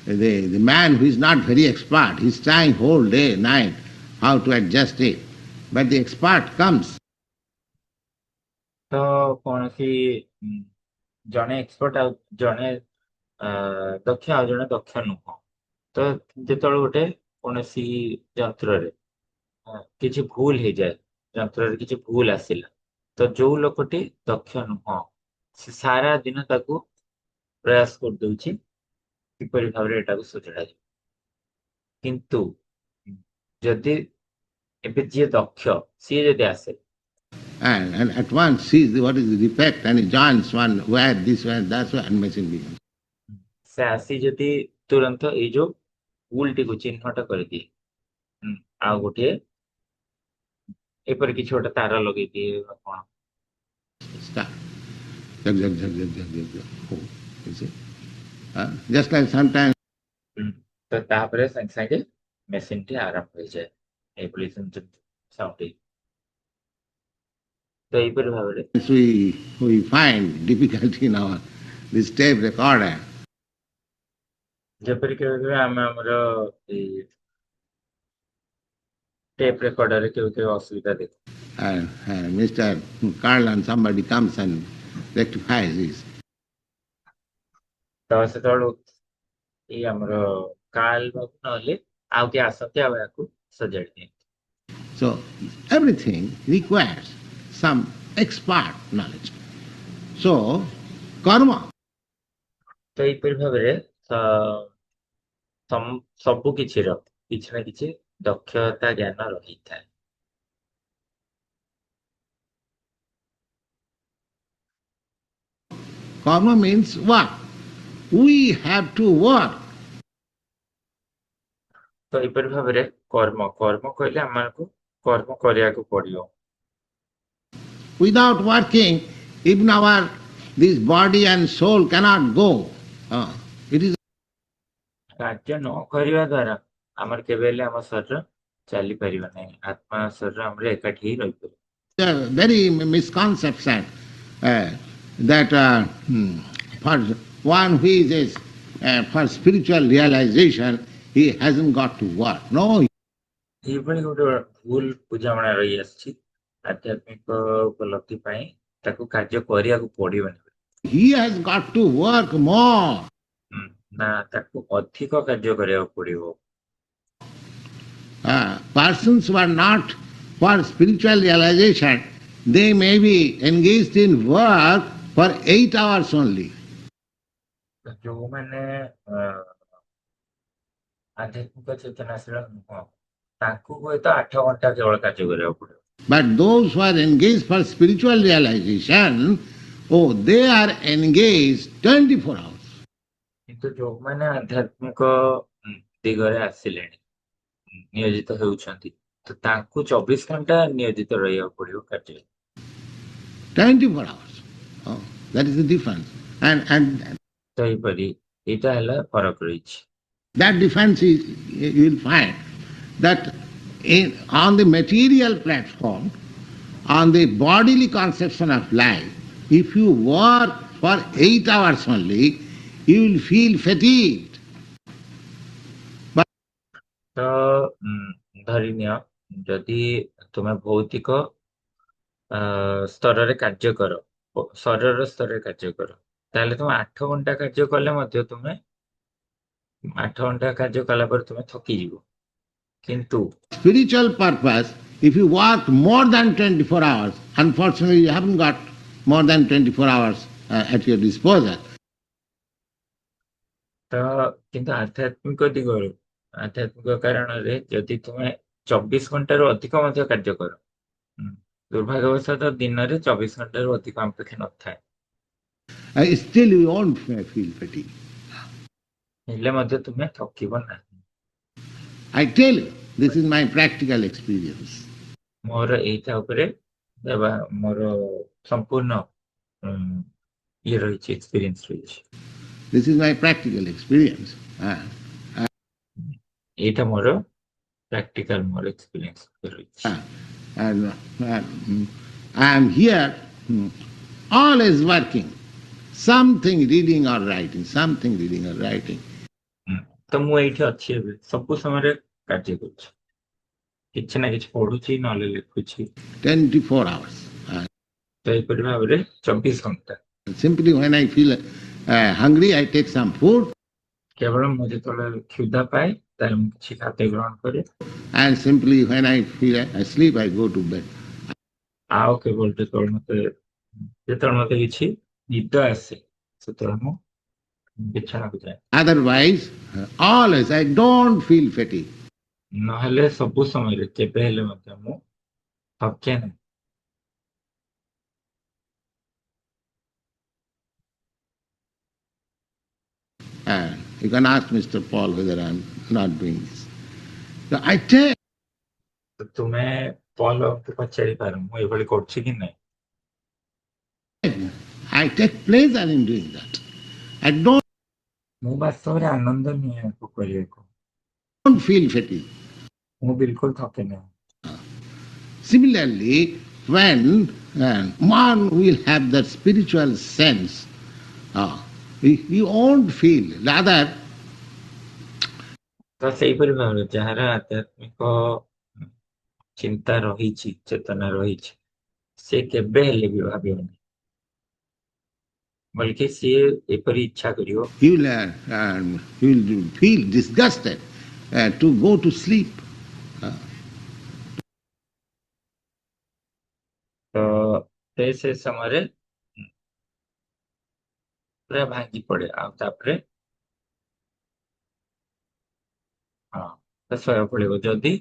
The man who is not very expert, he is trying whole day, night, how to adjust it. But the expert comes. ତ କୌଣସି ଜଣେ expert ଆଉ ଜଣେ ଦକ୍ଷ ଆଉ ଜଣେ ଦକ୍ଷ ନୁହଁ। ତ ଯେତେବେଳେ ଗୋଟେ କୌଣସି ଯନ୍ତ୍ରରେ କିଛି ଭୁଲ ହେଇଯାଏ, ଯନ୍ତ୍ରରେ କିଛି ଭୁଲ ଆସିଲା, ତ ଯୋଉ ଲୋକଟି ଦକ୍ଷ ନୁହଁ ସେ ସାରା ଦିନ ତାକୁ ପ୍ରୟାସ କରିଦଉଛି କିପରି ଭାବରେ ଏଟାକୁ ସୁଧାରାଯିବ। କିନ୍ତୁ ଯଦି ଏବେ ଯିଏ ଦକ୍ଷ ସିଏ ଯଦି ଆସେ And at once sees what is the defect and he joins one where this, where that, and machine begins. ସେ ଆସି ଯଦି ତୁରନ୍ତ ଏଇ ଯୋଉ ଭୁଲଟିକୁ ଚିହ୍ନଟ କରିଦିଏ, ଆଉ ଗୋଟିଏ ଏପରି କିଛି ଗୋଟେ ତାର ଲଗେଇଦିଏ ବା କଣ, Start. Jug, jug, jug, jug, jug, jug, jug. Oh, you see? Just like sometimes ତ ତାପରେ ସାଙ୍ଗେ ସାଙ୍ଗେ ମେସିନଟି ଆରମ୍ଭ ହେଇଯାଏ ଏଇଭଳି ସାଉଣ୍ଡ। ତ ଏଇପରି ଭାବରେ we find difficulty in our this tape recorder. ଯେପରି କେବେ କେବେ ଆମେ ଆମର ଏଇ ଟେପ୍ ରେକର୍ଡରରେ କେବେ କେବେ ଅସୁବିଧା ଦେଖୁ। Mr. Carl and somebody comes and rectifies this. ତ ସେତେବେଳୁ ଏଇ ଆମର କାଲ ବାବୁ ନହେଲେ ଆଉ କିଏ ଆସନ୍ତି ଆଉ ୟାକୁ ସଜାଡି ଦିଅନ୍ତି। So everything requires some expert knowledge. So karma. ତ ଏଇପରି ଭାବରେ ସବୁ କିଛିର କିଛି ନା କିଛି ଦକ୍ଷତା ଜ୍ଞାନ ରହିଥାଏ। Karma means what? We have to work. ତ ଏଇପରି ଭାବରେ କର୍ମ କର୍ମ କହିଲେ ଆମକୁ କର୍ମ କରିବାକୁ ପଡିବ। Without working, even this body and soul cannot go. It is କାର୍ଯ୍ୟ ନ କରିବା ଦ୍ୱାରା ଆମର କେବେ ହେଲେ ଆମ ଶରୀର ଚାଲିପାରିବ ନାହିଁ, ଆତ୍ମା ଶରୀର ଆମର ଏକାଠି ହିଁ ରହିପାରିବ। a very misconception that for one who is for spiritual realization, he hasn't got to work. No, ଏଇଭଳି ଗୋଟେ ଭୁଲ ବୁଝାମଣା ରହି ଆସିଛି, ଆଧ୍ୟାତ୍ମିକ ଉପଲବ୍ଧି ପାଇଁ ତାକୁ କାର୍ଯ୍ୟ କରିବାକୁ ପଡିବନି, he has got to work more. ନା ତାକୁ ଅଧିକ କାର୍ଯ୍ୟ କରିବାକୁ ପଡିବ। Persons who are not for spiritual realization, they may be engaged in work for 8 hours only. ଯୋଉମାନେ ଆଧ୍ୟାତ୍ମିକ ଚେତନାଶୀଳ ନୁହଁ ତାଙ୍କୁ ହୁଏତ 8 ଘଣ୍ଟା କେବଳ କାର୍ଯ୍ୟ କରିବାକୁ ପଡିବ। But those who are engaged for spiritual realization, they are engaged 24 hours. କିନ୍ତୁ ଯୋଉମାନେ ଆଧ୍ୟାତ୍ମିକ ଦିଗରେ ଆସିଲେଣି, ନିୟୋଜିତ ହେଉଛନ୍ତି, ତ ତାଙ୍କୁ 24 ଘଣ୍ଟା ନିୟୋଜିତ ରହିବାକୁ ପଡିବ କାର୍ଯ୍ୟରେ। 24 hours. That is the difference. And ତ ଏଇପରି ଏଇଟା ହେଲା ଫରକ ରହିଛି। that difference is, you will find that on the material platform, on the bodily conception of life, if you work for 8 hours only, you will feel fatigued. ତ ଧରିନିଅ ଯଦି ତୁମେ ଭୌତିକ ସ୍ତରରେ କାର୍ଯ୍ୟ କର, ଶରୀର ସ୍ତରରେ କାର୍ଯ୍ୟ କର, ତାହେଲେ ତୁମେ 8 ଘଣ୍ଟା କାର୍ଯ୍ୟ କଲେ ମଧ୍ୟ ତୁମେ 8 ଘଣ୍ଟା କାର୍ଯ୍ୟ କଲା ପରେ ତୁମେ ଥକିଯିବ। କିନ୍ତୁ Spiritual purpose, if you work more than 24 hours, unfortunately you haven't got more than 24 hours at your disposal. ତ କିନ୍ତୁ ଆଧ୍ୟାତ୍ମିକ ଦିଗରୁ, ଆଧ୍ୟାତ୍ମିକ କାରଣରେ ଯଦି ତୁମେ 24 ଘଣ୍ଟାରୁ ଅଧିକ ମଧ୍ୟ କାର୍ଯ୍ୟ କର, ଦୁର୍ଭାଗ୍ୟବଶତଃ ଦିନରେ 24 ଘଣ୍ଟାରୁ ଅଧିକ ଆମ ପାଖେ ନଥାଏ, Still you won't feel fatigue. ହେଲେ ମଧ୍ୟ ତୁମେ ଥକିବ ନାହିଁ। I tell you, this is my practical experience. ମୋର ଏଇଟା ଉପରେ ମୋର ସମ୍ପୂର୍ଣ୍ଣ ଇଏ ରହିଛି, ଏକ୍ସପିରିଏନ୍ସ ରହିଛି। This is my practical experience. ଏଇଟା ମୋର ପ୍ରାକ୍ଟିକାଲ ମୋର ଏକ୍ସପିରିଏନ୍ସ ରହିଛି। And I am here always working. Something reading or writing, something reading or writing. ତ ମୁଁ ଏଇଠି ଅଛି ଏବେ ସବୁ ସମୟରେ କାର୍ଯ୍ୟ କରୁଛି କିଛି ନା କିଛି ପଢୁଛି ନହେଲେ ଲେଖୁଛି 24 hours. ତ ଏହିପରି ଭାବରେ 24 ଘଣ୍ଟା Simply when I feel hungry, I take some food. କେବଳ ମୁଁ ଯେତେବେଳେ କ୍ଷୁଧା ପାଏ ତାହେଲେ ମୁଁ କିଛି ଖାଦ୍ୟ ଗ୍ରହଣ କରେ And simply when I feel asleep, I go to bed. ଆଉ କେବଳ ଯେତେବେଳେ ମତେ କିଛି ନିଦ ଆସେ ସେତେବେଳେ ମୁଁ ବିଛଣାକୁ ଯାଏ Otherwise, always I don't feel fatigue. ନହେଲେ ସବୁ ସମୟରେ କେବେ ହେଲେ ମଧ୍ୟ ମୁଁ ଥକେ ନାହିଁ And you can ask Mr. Paul whether I'm not doing this. So I take ତ ତୁମେ ପଲକୁ ପଚାରି ପାର ମୁଁ ଏଭଳି କରୁଛି କି ନାହିଁ pleasure in doing that. I don't ମୁଁ ବାସ୍ତବରେ ଆନନ୍ଦ ନିଏ ଏହାକୁ କରିବାକୁ feel fatigue. ମୁଁ ବିଲକୁଲ ଥକେ ନାହିଁ Similarly, when one will have that spiritual sense, he won't feel. Rather, ତ ସେଇପରି ଭାବରେ ଯାହାର ଆଧ୍ୟାତ୍ମିକ ଚିନ୍ତା ରହିଛି ଚେତନା ରହିଛି ସେ କେବେ ହେଲେ ବି ଭାବିବନି ବଲ୍କି ସିଏ ଏପରି ଇଚ୍ଛା କରିବ he will feel disgusted to go to sleep. ତ ସେ ସମୟରେ ପୁରା ଭାଙ୍ଗି ପଡେ ଆଉ ତାପରେ ହଁ ତ ଶୋଇବାକୁ ପଡିବ ଯଦି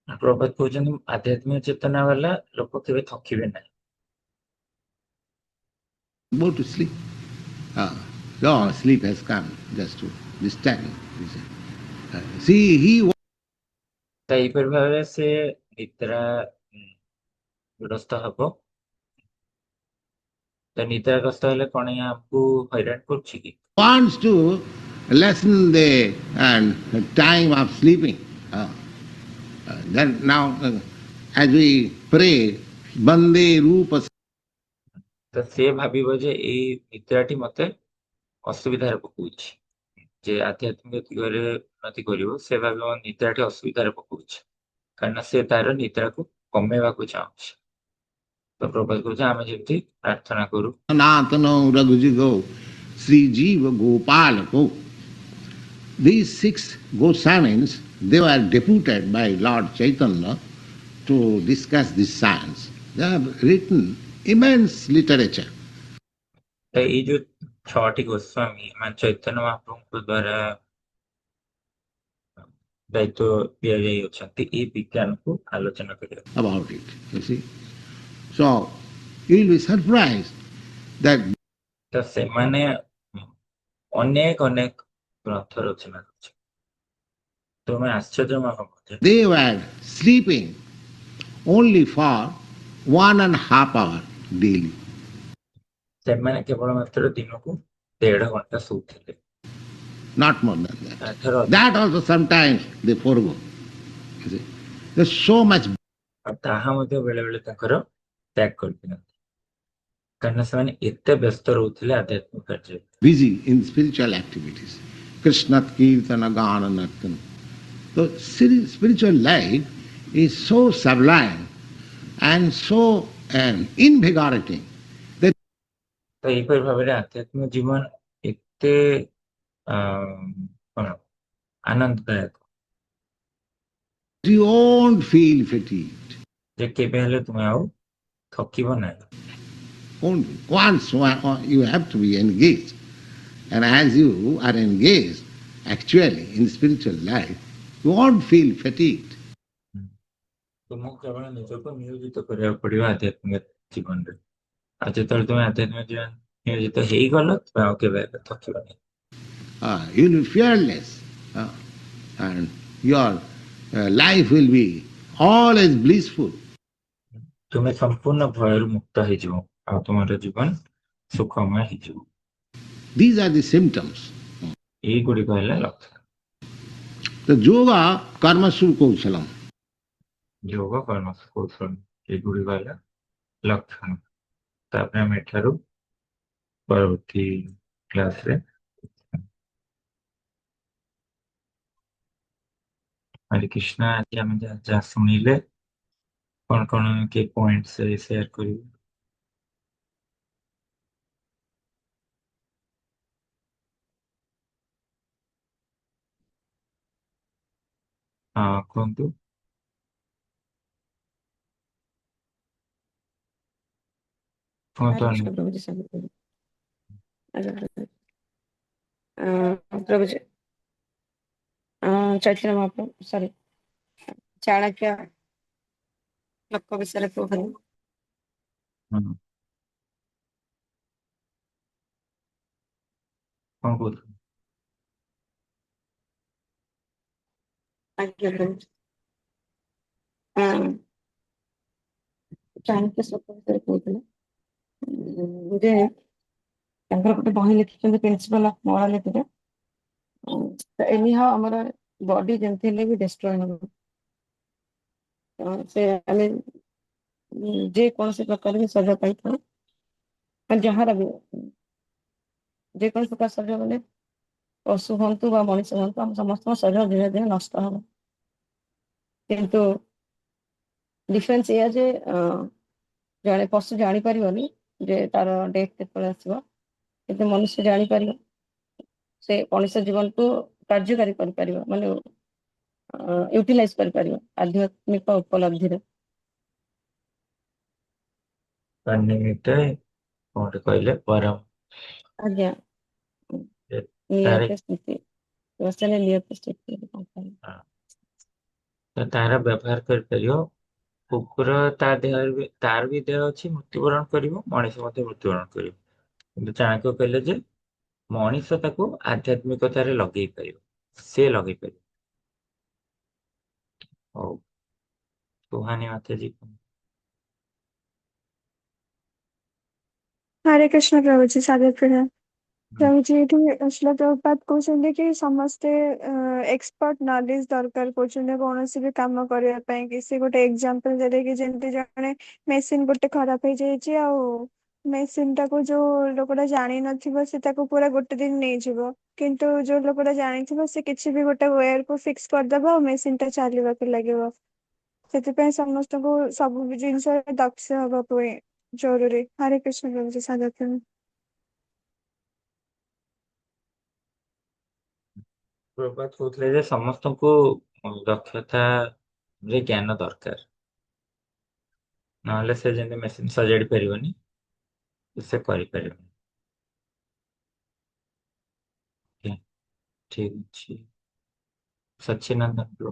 ପ୍ରଭାତ କହୁଛନ୍ତି ଆଧ୍ୟାତ୍ମିକ ଚେତନା ବାଲା ଲୋକ କେବେ ଥକିବେ ନାହିଁ Go to sleep. No, sleep has come just to disturb him. See, he ତ ଏହିପରି ଭାବରେ ସେ ନିଦ୍ରା ଗ୍ରସ୍ତ ହବ ତ ନିଦ୍ରାଗ୍ରସ୍ତ ହେଲେ କଣ ଏହା ଆମକୁ ହଇରାଣ କରୁଛି କି wants to lessen the time of sleeping. Then now, as we pray, Bande Rupa, ତ ସେ ଭାବିବ ଯେ ଏଇ ନିଦ୍ରାଟି ମତେ ଅସୁବିଧାରେ ପକଉଛି ଯେ ଆଧ୍ୟାତ୍ମିକ ଦିଗରେ ଉନ୍ନତି କରିବ ସେ ଭାବିବ ନିଦ୍ରାଟି ଅସୁବିଧାରେ ପକଉଛି କାରଣ ସେ ତାର ନିଦ୍ରାକୁ କମେଇବାକୁ ଚାହୁଁଛି ତ ପ୍ରଭାତ କହୁଛି ଆମେ ଯେମିତି ପ୍ରାର୍ଥନା କରୁ Sanatano Raghujigo, Sri Jiva Gopalako. These 6 Goswamis, they were deputed by Lord Chaitanya to discuss this science. They have written immense literature. ତ ଏଇ ଯୋଉ 6ଟି ଗୋସ୍ୱାମୀ ମାନେ ଚୈତନ୍ୟ ମହାପ୍ରଭୁଙ୍କ ଦ୍ଵାରା ଦାୟିତ୍ୱ ଦିଆଯାଇଅଛନ୍ତି ଏଇ ବିଜ୍ଞାନକୁ ଆଲୋଚନା କରିବା About it, you see. So, you will be surprised that ତ ସେମାନେ ଅନେକ ଅନେକ ଗ୍ରନ୍ଥ ରଚନା କରିଛନ୍ତି ତୁମେ ଆଶ୍ଚର୍ଯ୍ୟ ହବ ଯେ they were sleeping only for 1.5 hour daily. ସେମାନେ କେବଳ ମାତ୍ର ଦିନକୁ 1.5 ଘଣ୍ଟା ଶୋଉଥିଲେ Not more than that. ତାଠାରୁ ଅଧିକ That also sometimes they forego. You see. There's so much ଆଉ ତାହା ମଧ୍ୟ ବେଳେ ବେଳେ ତାଙ୍କର ତ୍ୟାଗ କରିଦିଅନ୍ତି କାରଣ ସେମାନେ ଏତେ ବ୍ୟସ୍ତ ରହୁଥିଲେ ଆଧ୍ୟାତ୍ମିକ କାର୍ଯ୍ୟରେ busy in spiritual activities. Krishna Kirtana Gana Nartana. So spiritual life is so sublime and so invigorating that ତ ଏହିପରି ଭାବରେ ଆଧ୍ୟାତ୍ମିକ ଜୀବନ ଏତେ କଣ ଆନନ୍ଦଦାୟକ you won't feel fatigued. ଯେ କେବେ ହେଲେ ତୁମେ ଆଉ ଥକିବ ନାହିଁ Once you have to be engaged. And as you are engaged actually in spiritual life, you won't feel fatigued. ତୁମକୁ କେବଳ ନିଜକୁ ନିୟୋଜିତ କରିବାକୁ ପଡିବ ଆଧ୍ୟାତ୍ମିକ ଜୀବନରେ ଆଉ ଯେତେବେଳେ ତୁମେ ଆଧ୍ୟାତ୍ମିକ ଜୀବନ ନିୟୋଜିତ ହେଇଗଲ ତୁମେ ଆଉ କେବେ ହେଲେ ଥକିବ ନାହିଁ You will be fearless. And your life will be always blissful. ତୁମେ ସମ୍ପୂର୍ଣ୍ଣ ଭୟରୁ ମୁକ୍ତ ହେଇଯିବ ଆଉ ତୁମର ଜୀବନ ସୁଖମୟ ହେଇଯିବ These are the symptoms. ଏଇଗୁଡ଼ିକ ହେଲା ଲକ୍ଷଣ The yoga karmasu kausalam. ଯୋଗ କର୍ମ କୌଶଳ ଏଗୁଡ଼ିକ ହେଲା ଲକ୍ଷଣ ତାପରେ ଆମେ ଏଠାରୁ ପରବର୍ତ୍ତୀ କ୍ଲାସରେ ହରେ କୃଷ୍ଣ। ଆଜି ଆମେ ଯାହା ଯାହା ଶୁଣିଲେ କଣ କଣ କିଏ ପଏଣ୍ଟ ସେୟାର କରିବେ? ହଁ କୁହନ୍ତୁ। କୁହନ୍ତୁ हरे ଅନୁ। कृष्ण प्रभु जी सब प्रभु जी चैतन्य महाप्रभु सॉरी चाणक्य लोक विषय कହୁଥିଲେ। ହଁ, କଣ କହୁଛୁ? ଆଜ୍ଞା ପ୍ରଭୁ जी। ହଁ, ଚାଣକ୍ୟ ଶ୍ଲୋକ ବିଷୟରେ କହୁଥିଲେ ଯେ ତାଙ୍କର ଗୋଟେ ବହି ଲେଖିଛନ୍ତି ପ୍ରିନ୍ସିପାଲ ଅଫ ମୋରାଲିଟିରେ। ଏନିହାଉ ଆମର ବଡି ଯେମିତି ହେଲେ ବି ଡେଷ୍ଟ୍ରୟ ହବ। ସେ ଆମେ ଯେ କୌଣସି ପ୍ରକାର ବି ସଜା ପାଇଥାଉ ଯାହାର ବି ଯେକୌଣସି ପ୍ରକାର ଶରୀର ମାନେ ପଶୁ ହୁଅନ୍ତୁ ବା ମଣିଷ ହୁଅନ୍ତୁ ଆମ ସମସ୍ତଙ୍କ ଶରୀର ଧୀରେ ଧୀରେ ନଷ୍ଟ ହବ। କିନ୍ତୁ ଡିଫରେନ୍ସ ଏଇଆ ଯେ ଜଣେ ପଶୁ ଜାଣିପାରିବନି ଯେ ତାର ଡେଥ୍ କେତେବେଳେ ଆସିବ, କିନ୍ତୁ ମନୁଷ୍ୟ ଜାଣିପାରିବ। ସେ ମଣିଷ ଜୀବନକୁ କାର୍ଯ୍ୟକାରୀ କରିପାରିବ, ମାନେ ୟୁଟିଲାଇଜ କରିପାରିବ ଆଧ୍ୟାତ୍ମିକ ଉପଲବ୍ଧିରେ। ନିମିତ୍ତେ କଣ ଗୋଟେ କହିଲେ ପରମ ଆଜ୍ଞା ତାର ନିୟତ ସ୍ଥିତି ନିୟତ ସ୍ଥିତି ତ ତାର ବ୍ୟବହାର କରିପାରିବ। କୁକୁର ତା ଦେହରେ ବି ତାର ବି ଦେହ ଅଛି, ମୃତ୍ୟୁବରଣ କରିବ। ମଣିଷ ମଧ୍ୟ ମୃତ୍ୟୁବରଣ କରିବ। କିନ୍ତୁ ଚାଣକ୍ୟ କହିଲେ ଯେ ମଣିଷ ତାକୁ ଆଧ୍ୟାତ୍ମିକତାରେ ଲଗେଇ ପାରିବ, ସେ ଲଗେଇ ପାରିବ। ହଉ, ସୁହାନୀ ମାତାଜୀ। हरे कृष्ण प्रभु जी सादर प्रणाम। प्रभु जी ଏଠି ଶ୍ରୀଲ ପ୍ରଭୁପାଦ କହୁଛନ୍ତି କି ସମସ୍ତେ ଏକ୍ସପର୍ଟ ନଲେଜ ଦରକାର କରୁଛନ୍ତି କୌଣସି ବି କାମ କରିବା ପାଇଁ। କି ସେ ଗୋଟେ ଏକ୍ସାମ୍ପଲ ଦେଲେ କି ଯେମିତି ଜଣେ ମେସିନ ଗୋଟେ ଖରାପ ହେଇଯାଇଛି ଆଉ ମେସିନ ଟାକୁ ଯୋଉ ଲୋକଟା ଜାଣିନଥିବ ସେ ତାକୁ ପୁରା ଗୋଟେ ଦିନ ନେଇଯିବ, କିନ୍ତୁ ଯୋଉ ଲୋକଟା ଜାଣିଥିବ ସେ କିଛି ବି ଗୋଟେ ୱେର କୁ ଫିକ୍ସ କରିଦବ ଆଉ ମେସିନ ଟା ଚାଲିବାକୁ ଲାଗିବ। ସେଥିପାଇଁ ସମସ୍ତଙ୍କୁ ସବୁ ଜିନିଷରେ ଦକ୍ଷ ହବା ପାଇଁ ଜରୁରୀ। ହରେ କୃଷ୍ଣ ପ୍ରଭୁ जी सादर प्रणाम। ପ୍ରଭାତ କହୁଥିଲେ ଯେ ସମସ୍ତଙ୍କୁ ଦକ୍ଷତାରେ ଜ୍ଞାନ ଦରକାର, ନହେଲେ ସେ ଯେମିତି ମେସିନ ସଜାଡି ପାରିବନି, ସେ କରିପାରିବନି। ଓକେ, ଠିକ ଅଛି। ସଚ୍ଚିଦାନନ୍ଦ ପ୍ରଭୁ,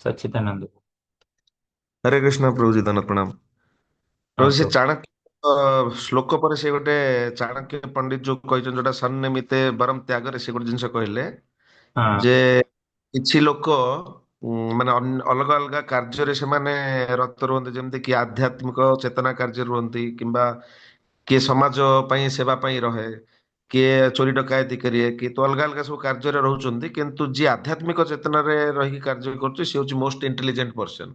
ସଚ୍ଚିଦାନନ୍ଦ ପ୍ରଭୁ। ହରେ କୃଷ୍ଣ ପ୍ରଭୁ ଜୀ ଧନ୍ୟ ପ୍ରଣାମ। ହଁ ପ୍ରଭୁ ସେ ପ୍ରଭୁ। ଚାଣକ୍ୟ ଶ୍ଲୋକ ପରେ ସେ ଗୋଟେ ଚାଣକ୍ୟ ପଣ୍ଡିତ ଯୋଉ କହିଛନ୍ତି ଯୋଉଟା ସନ୍ନିମିତେ ବରମ ତ୍ୟାଗରେ, ସେ ଗୋଟେ ଜିନିଷ କହିଲେ ହଁ ଯେ କିଛି ଲୋକ ମାନେ ଅଲଗା ଅଲଗା କାର୍ଯ୍ୟରେ ସେମାନେ ରତ ରୁହନ୍ତି, ଯେମିତି କି ଆଧ୍ୟାତ୍ମିକ ଚେତନା କାର୍ଯ୍ୟରେ ରୁହନ୍ତି, କିମ୍ବା କିଏ ସମାଜ ପାଇଁ ସେବା ପାଇଁ ରହେ, କିଏ ଚୋରି ଡକାୟତି କରିବେ, କିଏ ତ ଅଲଗା ଅଲଗା ସବୁ କାର୍ଯ୍ୟରେ ରହୁଛନ୍ତି। କିନ୍ତୁ ଯିଏ ଆଧ୍ୟାତ୍ମିକ ଚେତନାରେ ରହିକି କାର୍ଯ୍ୟ କରୁଛି ସେ ହଉଛି ମୋଷ୍ଟ ଇଣ୍ଟେଲିଜେଣ୍ଟ ପର୍ସନ।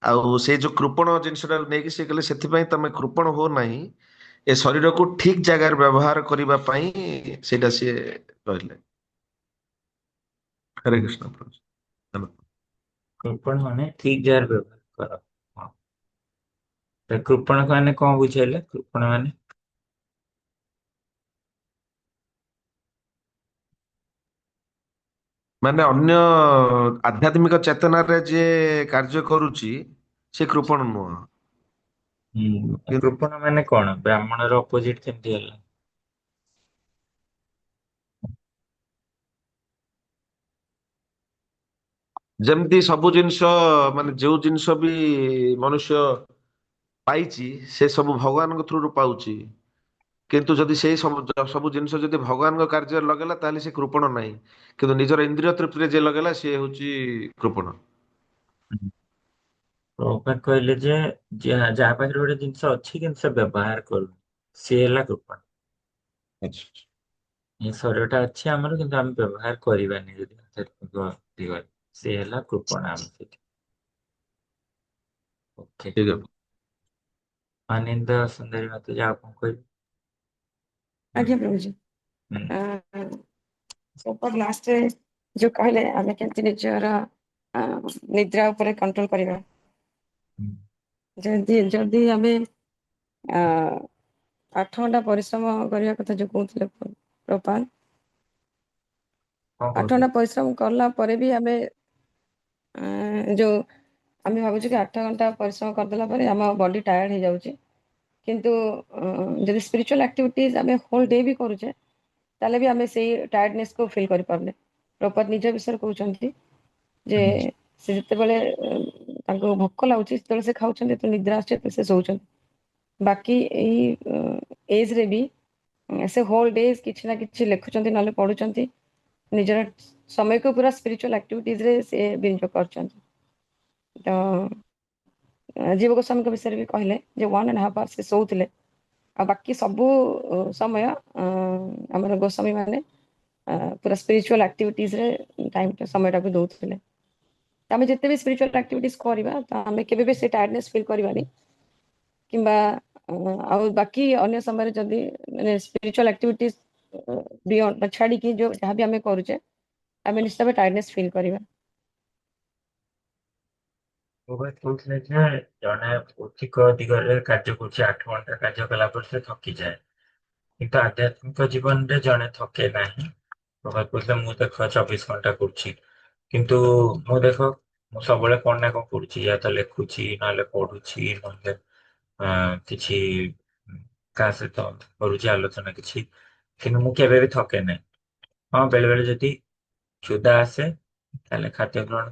ଆଉ ସେଇ ଯୋଉ କୃପଣ ଜିନିଷଟା ନେଇକି ସେ କହିଲେ ସେଥିପାଇଁ ତମେ କୃପଣ ହୁଅ ନାହିଁ, ଏ ଶରୀରକୁ ଠିକ ଜାଗାରେ ବ୍ୟବହାର କରିବା ପାଇଁ ସେଇଟା ସିଏ କହିଲେ। ହରେ କୃଷ୍ଣ ପ୍ରଭୁ। ଧନ୍ୟବାଦ। କୃପଣ ମାନେ ଠିକ ଜାଗାରେ ବ୍ୟବହାର କର। ହଁ, ତ କୃପଣ ମାନେ କଣ ବୁଝେଇଲେ? କୃପଣ ମାନେ ମାନେ ଅନ୍ୟ ଆଧ୍ୟାତ୍ମିକ ଚେତନାରେ ଯିଏ କାର୍ଯ୍ୟ କରୁଛି ସେ କୃପଣ ନୁହଁ। କିନ୍ତୁ କୃପଣ ମାନେ କଣ? ବ୍ରାହ୍ମଣର ଅପୋଜିଟ କେମିତି ହେଲା? ଯେମିତି ସବୁ ଜିନିଷ ମାନେ ଯୋଉ ଜିନିଷ ବି ମନୁଷ୍ୟ ପାଇଛି ସେ ସବୁ ଭଗବାନଙ୍କ ଥ୍ରୁରୁ ପାଉଛି। କିନ୍ତୁ ଯଦି ସେଇ ସବୁ ଜିନିଷ ଯଦି ଭଗବାନଙ୍କ କାର୍ଯ୍ୟରେ ଲଗେଇଲା ତାହେଲେ ସେ କୃପଣ ନାହିଁ। କିନ୍ତୁ ନିଜର ଇନ୍ଦ୍ରିୟ ତୃପ୍ତିରେ ଯିଏ ଲଗେଇଲା ସିଏ ହଉଛି କୃପଣ। ପ୍ରଭୁପାଦ କହିଲେ ଯେ ଯାହା ପାଖରେ ଗୋଟେ ଜିନିଷ ଅଛି କିନ୍ତୁ ସେ ବ୍ୟବହାର କରୁନି, ସିଏ ହେଲା କୃପଣ। ଆଚ୍ଛା। ଏ ଶରୀରଟା ଅଛି ଆମର, କିନ୍ତୁ ଆମେ ବ୍ୟବହାର କରିବାନି ଯଦି ଆଧ୍ୟାତ୍ମିକ ଦିଗରେ, ସେ ହେଲା କୃପଣ। ଆମେ ସେଠି ଓକେ। ଠିକ ଅଛି। ଆନନ୍ଦ ସୁନ୍ଦରୀ ମତେ ଯାହା କଣ କହିବି। ଆଜ୍ଞା ପ୍ରଭୁଜୀ। ହୁଁ, ସବ ଲାଷ୍ଟରେ ଯୋଉ କହିଲେ ଆମେ କେମିତି ନିଜର ନିଦ୍ରା ଉପରେ କଣ୍ଟ୍ରୋଲ କରିବା। ହୁଁ। ଯଦି ଆମେ ଆ 8 ଘଣ୍ଟା ପରିଶ୍ରମ କରିବା କଥା ଯୋଉ କହୁଥିଲେ ପ୍ରପାତ, କଣ 8 ଘଣ୍ଟା କହୁଥିଲି? ପରିଶ୍ରମ କଲା ପରେ ବି ଆମେ ଯୋଉ ଆମେ ଭାବୁଛୁ କି 8 ଘଣ୍ଟା ପରିଶ୍ରମ କରିଦେଲା ପରେ ଆମ ବଡି ଟାୟାର୍ଡ ହେଇଯାଉଛି, କିନ୍ତୁ ଯଦି ସ୍ପିରିଚୁଆଲ ଆକ୍ଟିଭିଟିଜ ଆମେ ହୋଲ ଡେ ବି କରୁଛେ ତାହେଲେ ବି ଆମେ ସେଇ ଟାୟାର୍ଡନେସ୍ କୁ ଫିଲ୍ କରିପାରୁନେ। ପ୍ରପାତ ନିଜ ବିଷୟରେ କହୁଛନ୍ତି ଯେ ହୁଁ, ସେ ଯେତେବେଳେ ତାଙ୍କୁ ଭୋକ ଲାଗୁଛି ସେତେବେଳେ ସେ ଖାଉଛନ୍ତି, ଯେତେବେଳେ ନିଦ୍ରା ଆସୁଛି ସେତେବେଳେ ସେ ଶୋଉଛନ୍ତି। ବାକି ଏଇ ଏଜ ରେ ବି ସେ ହୋଲ ଡେ କିଛି ନା କିଛି ଲେଖୁଛନ୍ତି ନହେଲେ ପଢୁଛନ୍ତି, ନିଜର ସମୟକୁ ପୁରା ସ୍ପିରିଚୁଆଲ ଆକ୍ଟିଭିଟିଜ ରେ ସେ ବିନିଯୋଗ କରୁଛନ୍ତି। ତ ଜୀବ ଗୋସ୍ୱାମୀଙ୍କ ବିଷୟରେ ବି କହିଲେ ଯେ 1.5 hours ସେ ଶୋଉଥିଲେ, ଆଉ ବାକି ସବୁ ସମୟ ଆମର ଗୋସ୍ୱାମୀ ମାନେ ପୁରା ସ୍ପିରିଚୁଆଲ ଆକ୍ଟିଭିଟିଜରେ ସମୟଟାକୁ ଦଉଥିଲେ। ଆମେ ଯେତେ ବି ସ୍ପିରିଚୁଆଲ ଆକ୍ଟିଭିଟିଜ କରିବା ତ ଆମେ କେବେ ବି ସେ ଟାୟାର୍ଡନେସ୍ ଫିଲ୍ କରିବାନି, କିମ୍ବା ଆଉ ବାକି ଅନ୍ୟ ସମୟରେ ଯଦି ମାନେ ସ୍ପିରିଚୁଆଲ ଆକ୍ଟିଭିଟିଜ ଛାଡିକି ଯୋଉ ଯାହାବି ଆମେ କରୁଛେ ଆମେ ନିଶ୍ଚିତ ଭାବେ ଟାୟାର୍ଡନେସ୍ ଫିଲ୍ କରିବା। ପ୍ରଭାତ କହୁଥିଲେ ଯେ ଜଣେ ଭୌତିକ ଦିଗରେ କାର୍ଯ୍ୟ କରୁଛି, 8 ଘଣ୍ଟା କାର୍ଯ୍ୟ କଲା ପରେ ସେ ଥକିଯାଏ, କିନ୍ତୁ ଆଧ୍ୟାତ୍ମିକ ଜୀବନରେ ଜଣେ ଥକେ ନାହିଁ। ପ୍ରଭାତ କହୁଥିଲେ ମୁଁ ଦେଖ 24 ଘଣ୍ଟା କରୁଛି, କିନ୍ତୁ ମୁଁ ଦେଖ ମୁଁ ସବୁବେଳେ କଣ ନା କଣ କରୁଛି, ୟା ତ ଲେଖୁଛି, ନହେଲେ ପଢୁଛି, ନହେଲେ କିଛି କାହା ସହିତ କରୁଛି ଆଲୋଚନା କିଛି, କିନ୍ତୁ ମୁଁ କେବେ ବି ଥକେ ନାହିଁ। ହଁ, ବେଳେ ବେଳେ ଯଦି କ୍ଷୁଧା ଆସେ ତାହେଲେ ଖାଦ୍ୟ ଗ୍ରହଣ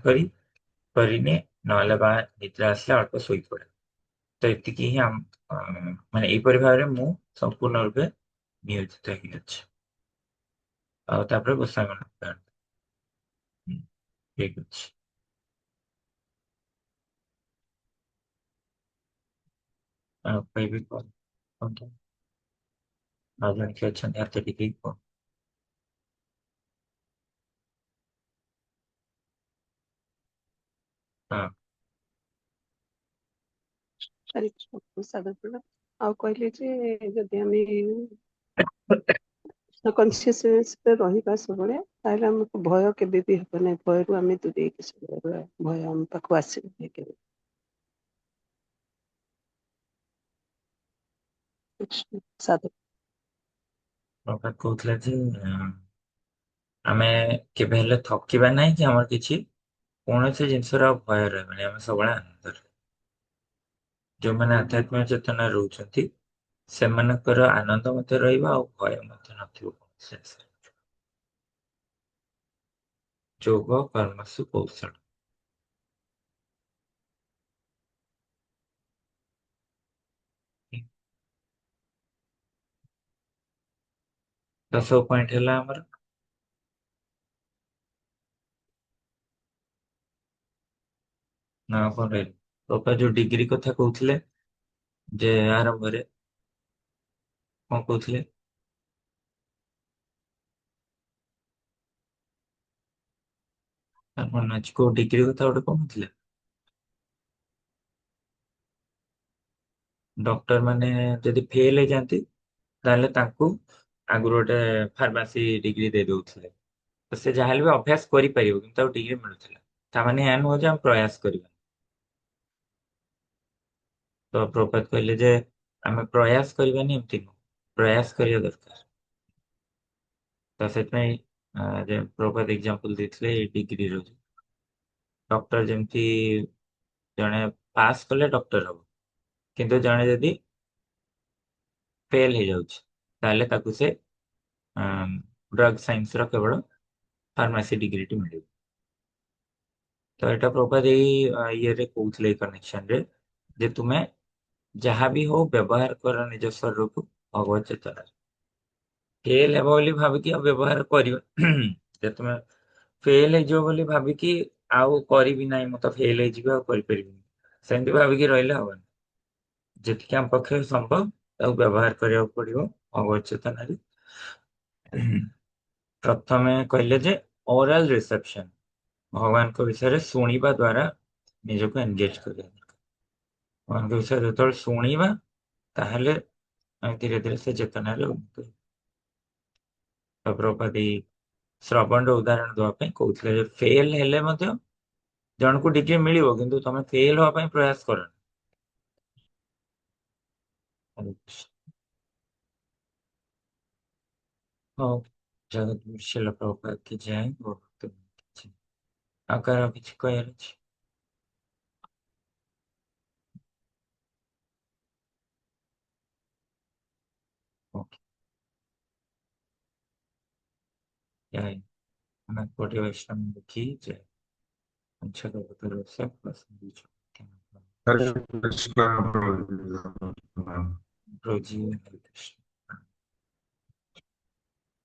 କରିନିଏ, ନହେଲେ ବା ନିଦ୍ରା ଆସିଲେ ଅଳ୍ପ ଶୋଇପଡେ। ତ ଏତିକି ହିଁ ମାନେ ଏଇପରି ଭାବରେ ମୁଁ ସମ୍ପୂର୍ଣ୍ଣ ରୂପେ ନିୟୋଜିତ ହେଇଅଛି। ଆଉ ତାପରେ ଗୋସାଇଁ ଠିକ ଅଛି। ଆଉ କହିବି କଣ? କଣ? ଆଉ ଜଣେ କିଏ ଅଛନ୍ତି ହାତ ଟିକେ କଣ? ହଁ। ସାଧାରଣ ଆଉ କହିଲେ ଯେ ଯଦି ଆମେ କନସିୟସନେସରେ ରହିବା ସବୁବେଳେ, ତାହେଲେ ଆମକୁ ଭୟ କେବେ ବି ହେବ ନାହିଁ। ଭୟରୁ ଆମେ ଦୂରେଇକି ସବୁବେଳେ ରହିବା, ଭୟ ଆମ ପାଖକୁ ଆସିବ କେବେ। ସାଧୁ ପ୍ରଭାତ କହୁଥିଲା ଯେ ଆମେ କେବେ ହେଲେ ଥକିବା ନାହିଁ, କି ଆମର କିଛି କୌଣସି ଜିନିଷର ଆଉ ଭୟ ରହିବନି, ଆମେ ସବୁବେଳେ ଆନନ୍ଦରେ। ଯୋଉମାନେ ଆଧ୍ୟାତ୍ମିକ ଚେତନା ରହୁଛନ୍ତି ସେମାନଙ୍କର ଆନନ୍ଦ ମଧ୍ୟ ରହିବ, ଆଉ ଭୟ ମଧ୍ୟ ନଥିବ କୌଣସି ଜିନିଷରେ। ଯୋଗ କର୍ମସୁ କୌଶଳ। ଦଶ ପଏଣ୍ଟ ହେଲା ଆମର। ନା କଣ ରହିଲା? ବାପା ଯୋଉ ଡିଗ୍ରୀ କଥା କହୁଥିଲେ ଯେ ଆରମ୍ଭରେ, କଣ କହୁଥିଲେ? ମନେ ଅଛି କୋଉ ଡିଗ୍ରୀ କଥା ଗୋଟେ କହୁଥିଲେ? ଡକ୍ଟର ମାନେ ଯଦି ଫେଲ ହେଇଯାନ୍ତି ତାହେଲେ ତାଙ୍କୁ ଆଗରୁ ଗୋଟେ ଫାର୍ମାସି ଡିଗ୍ରୀ ଦେଇ ଦଉଥିଲେ, ତ ସେ ଯାହାହେଲେ ବି ଅଭ୍ୟାସ କରିପାରିବ, କିନ୍ତୁ ତାକୁ ଡିଗ୍ରୀ ମିଳୁଥିଲା। ତାମାନେ ଏହା ନୁହଁ ଯେ ଆମେ ପ୍ରୟାସ କରିବା। ତ ପ୍ରଭାତ କହିଲେ ଯେ ଆମେ ପ୍ରୟାସ କରିବାନି, ଏମିତି ନୁହଁ, ପ୍ରୟାସ କରିବା ଦରକାର। ତ ସେଥିପାଇଁ ଯେ ପ୍ରଭାତ ଏକ୍ଜାମ୍ପଲ ଦେଇଥିଲେ ଏଇ ଡିଗ୍ରୀର, ଡକ୍ଟର ଯେମିତି ଜଣେ ପାସ୍ କଲେ ଡକ୍ଟର ହବ, କିନ୍ତୁ ଜଣେ ଯଦି ଫେଲ ହେଇଯାଉଛି ତାହେଲେ ତାକୁ ସେ ଡ୍ରଗ ସାଇନ୍ସର କେବଳ ଫାର୍ମାସି ଡିଗ୍ରୀଟି ମିଳିବ। ତ ଏଇଟା ପ୍ରଭାତ ଏଇ ଇଏରେ କହୁଥିଲେ, ଏଇ କନେକ୍ସନରେ, ଯେ ତୁମେ ଯାହା ବି ହଉ ବ୍ୟବହାର କର ନିଜ ଶରୀରକୁ ଭଗବତ ଚେତନାରେ। ଫେଲ ହେବ ବୋଲି ଭାବିକି ଆଉ ବ୍ୟବହାର କରିବା ଯେ ତୁମେ ଫେଲ ହେଇଯିବ ବୋଲି ଭାବିକି ଆଉ କରିବି ନାହିଁ, ମୁଁ ତ ଫେଲ ହେଇଯିବି ଆଉ କରିପାରିବିନି, ସେମିତି ଭାବିକି ରହିଲେ ହବନି। ଯେତିକି ଆମ ପକ୍ଷରେ ସମ୍ଭବ ତାକୁ ବ୍ୟବହାର କରିବାକୁ ପଡିବ ଭଗବତ ଚେତନାରେ। ପ୍ରଥମେ କହିଲେ ଯେ ଓରାଲ ରିସେପସନ, ଭଗବାନଙ୍କ ବିଷୟରେ ଶୁଣିବା ଦ୍ଵାରା ନିଜକୁ ଏନଗେଜ କରିବା। ଭଗବାନଙ୍କ ବିଷୟରେ ଯେତେବେଳେ ଶୁଣିବା ताहले धीरे धीरे से चेतना रे प्रभुपाद श्रवण उदाहरण दवाई कहते फेल हेले जन को डिग्री मिल कि तुम फेल हाँपाई प्रयास कर जगत शिल प्रभुपाद की जय आकार किसी कहर ओके जय अनंत कोटि वैष्णव की जय अच्छा तो सब पसंद हरे कृष्ण प्रभु। प्रभु जी हरे कृष्ण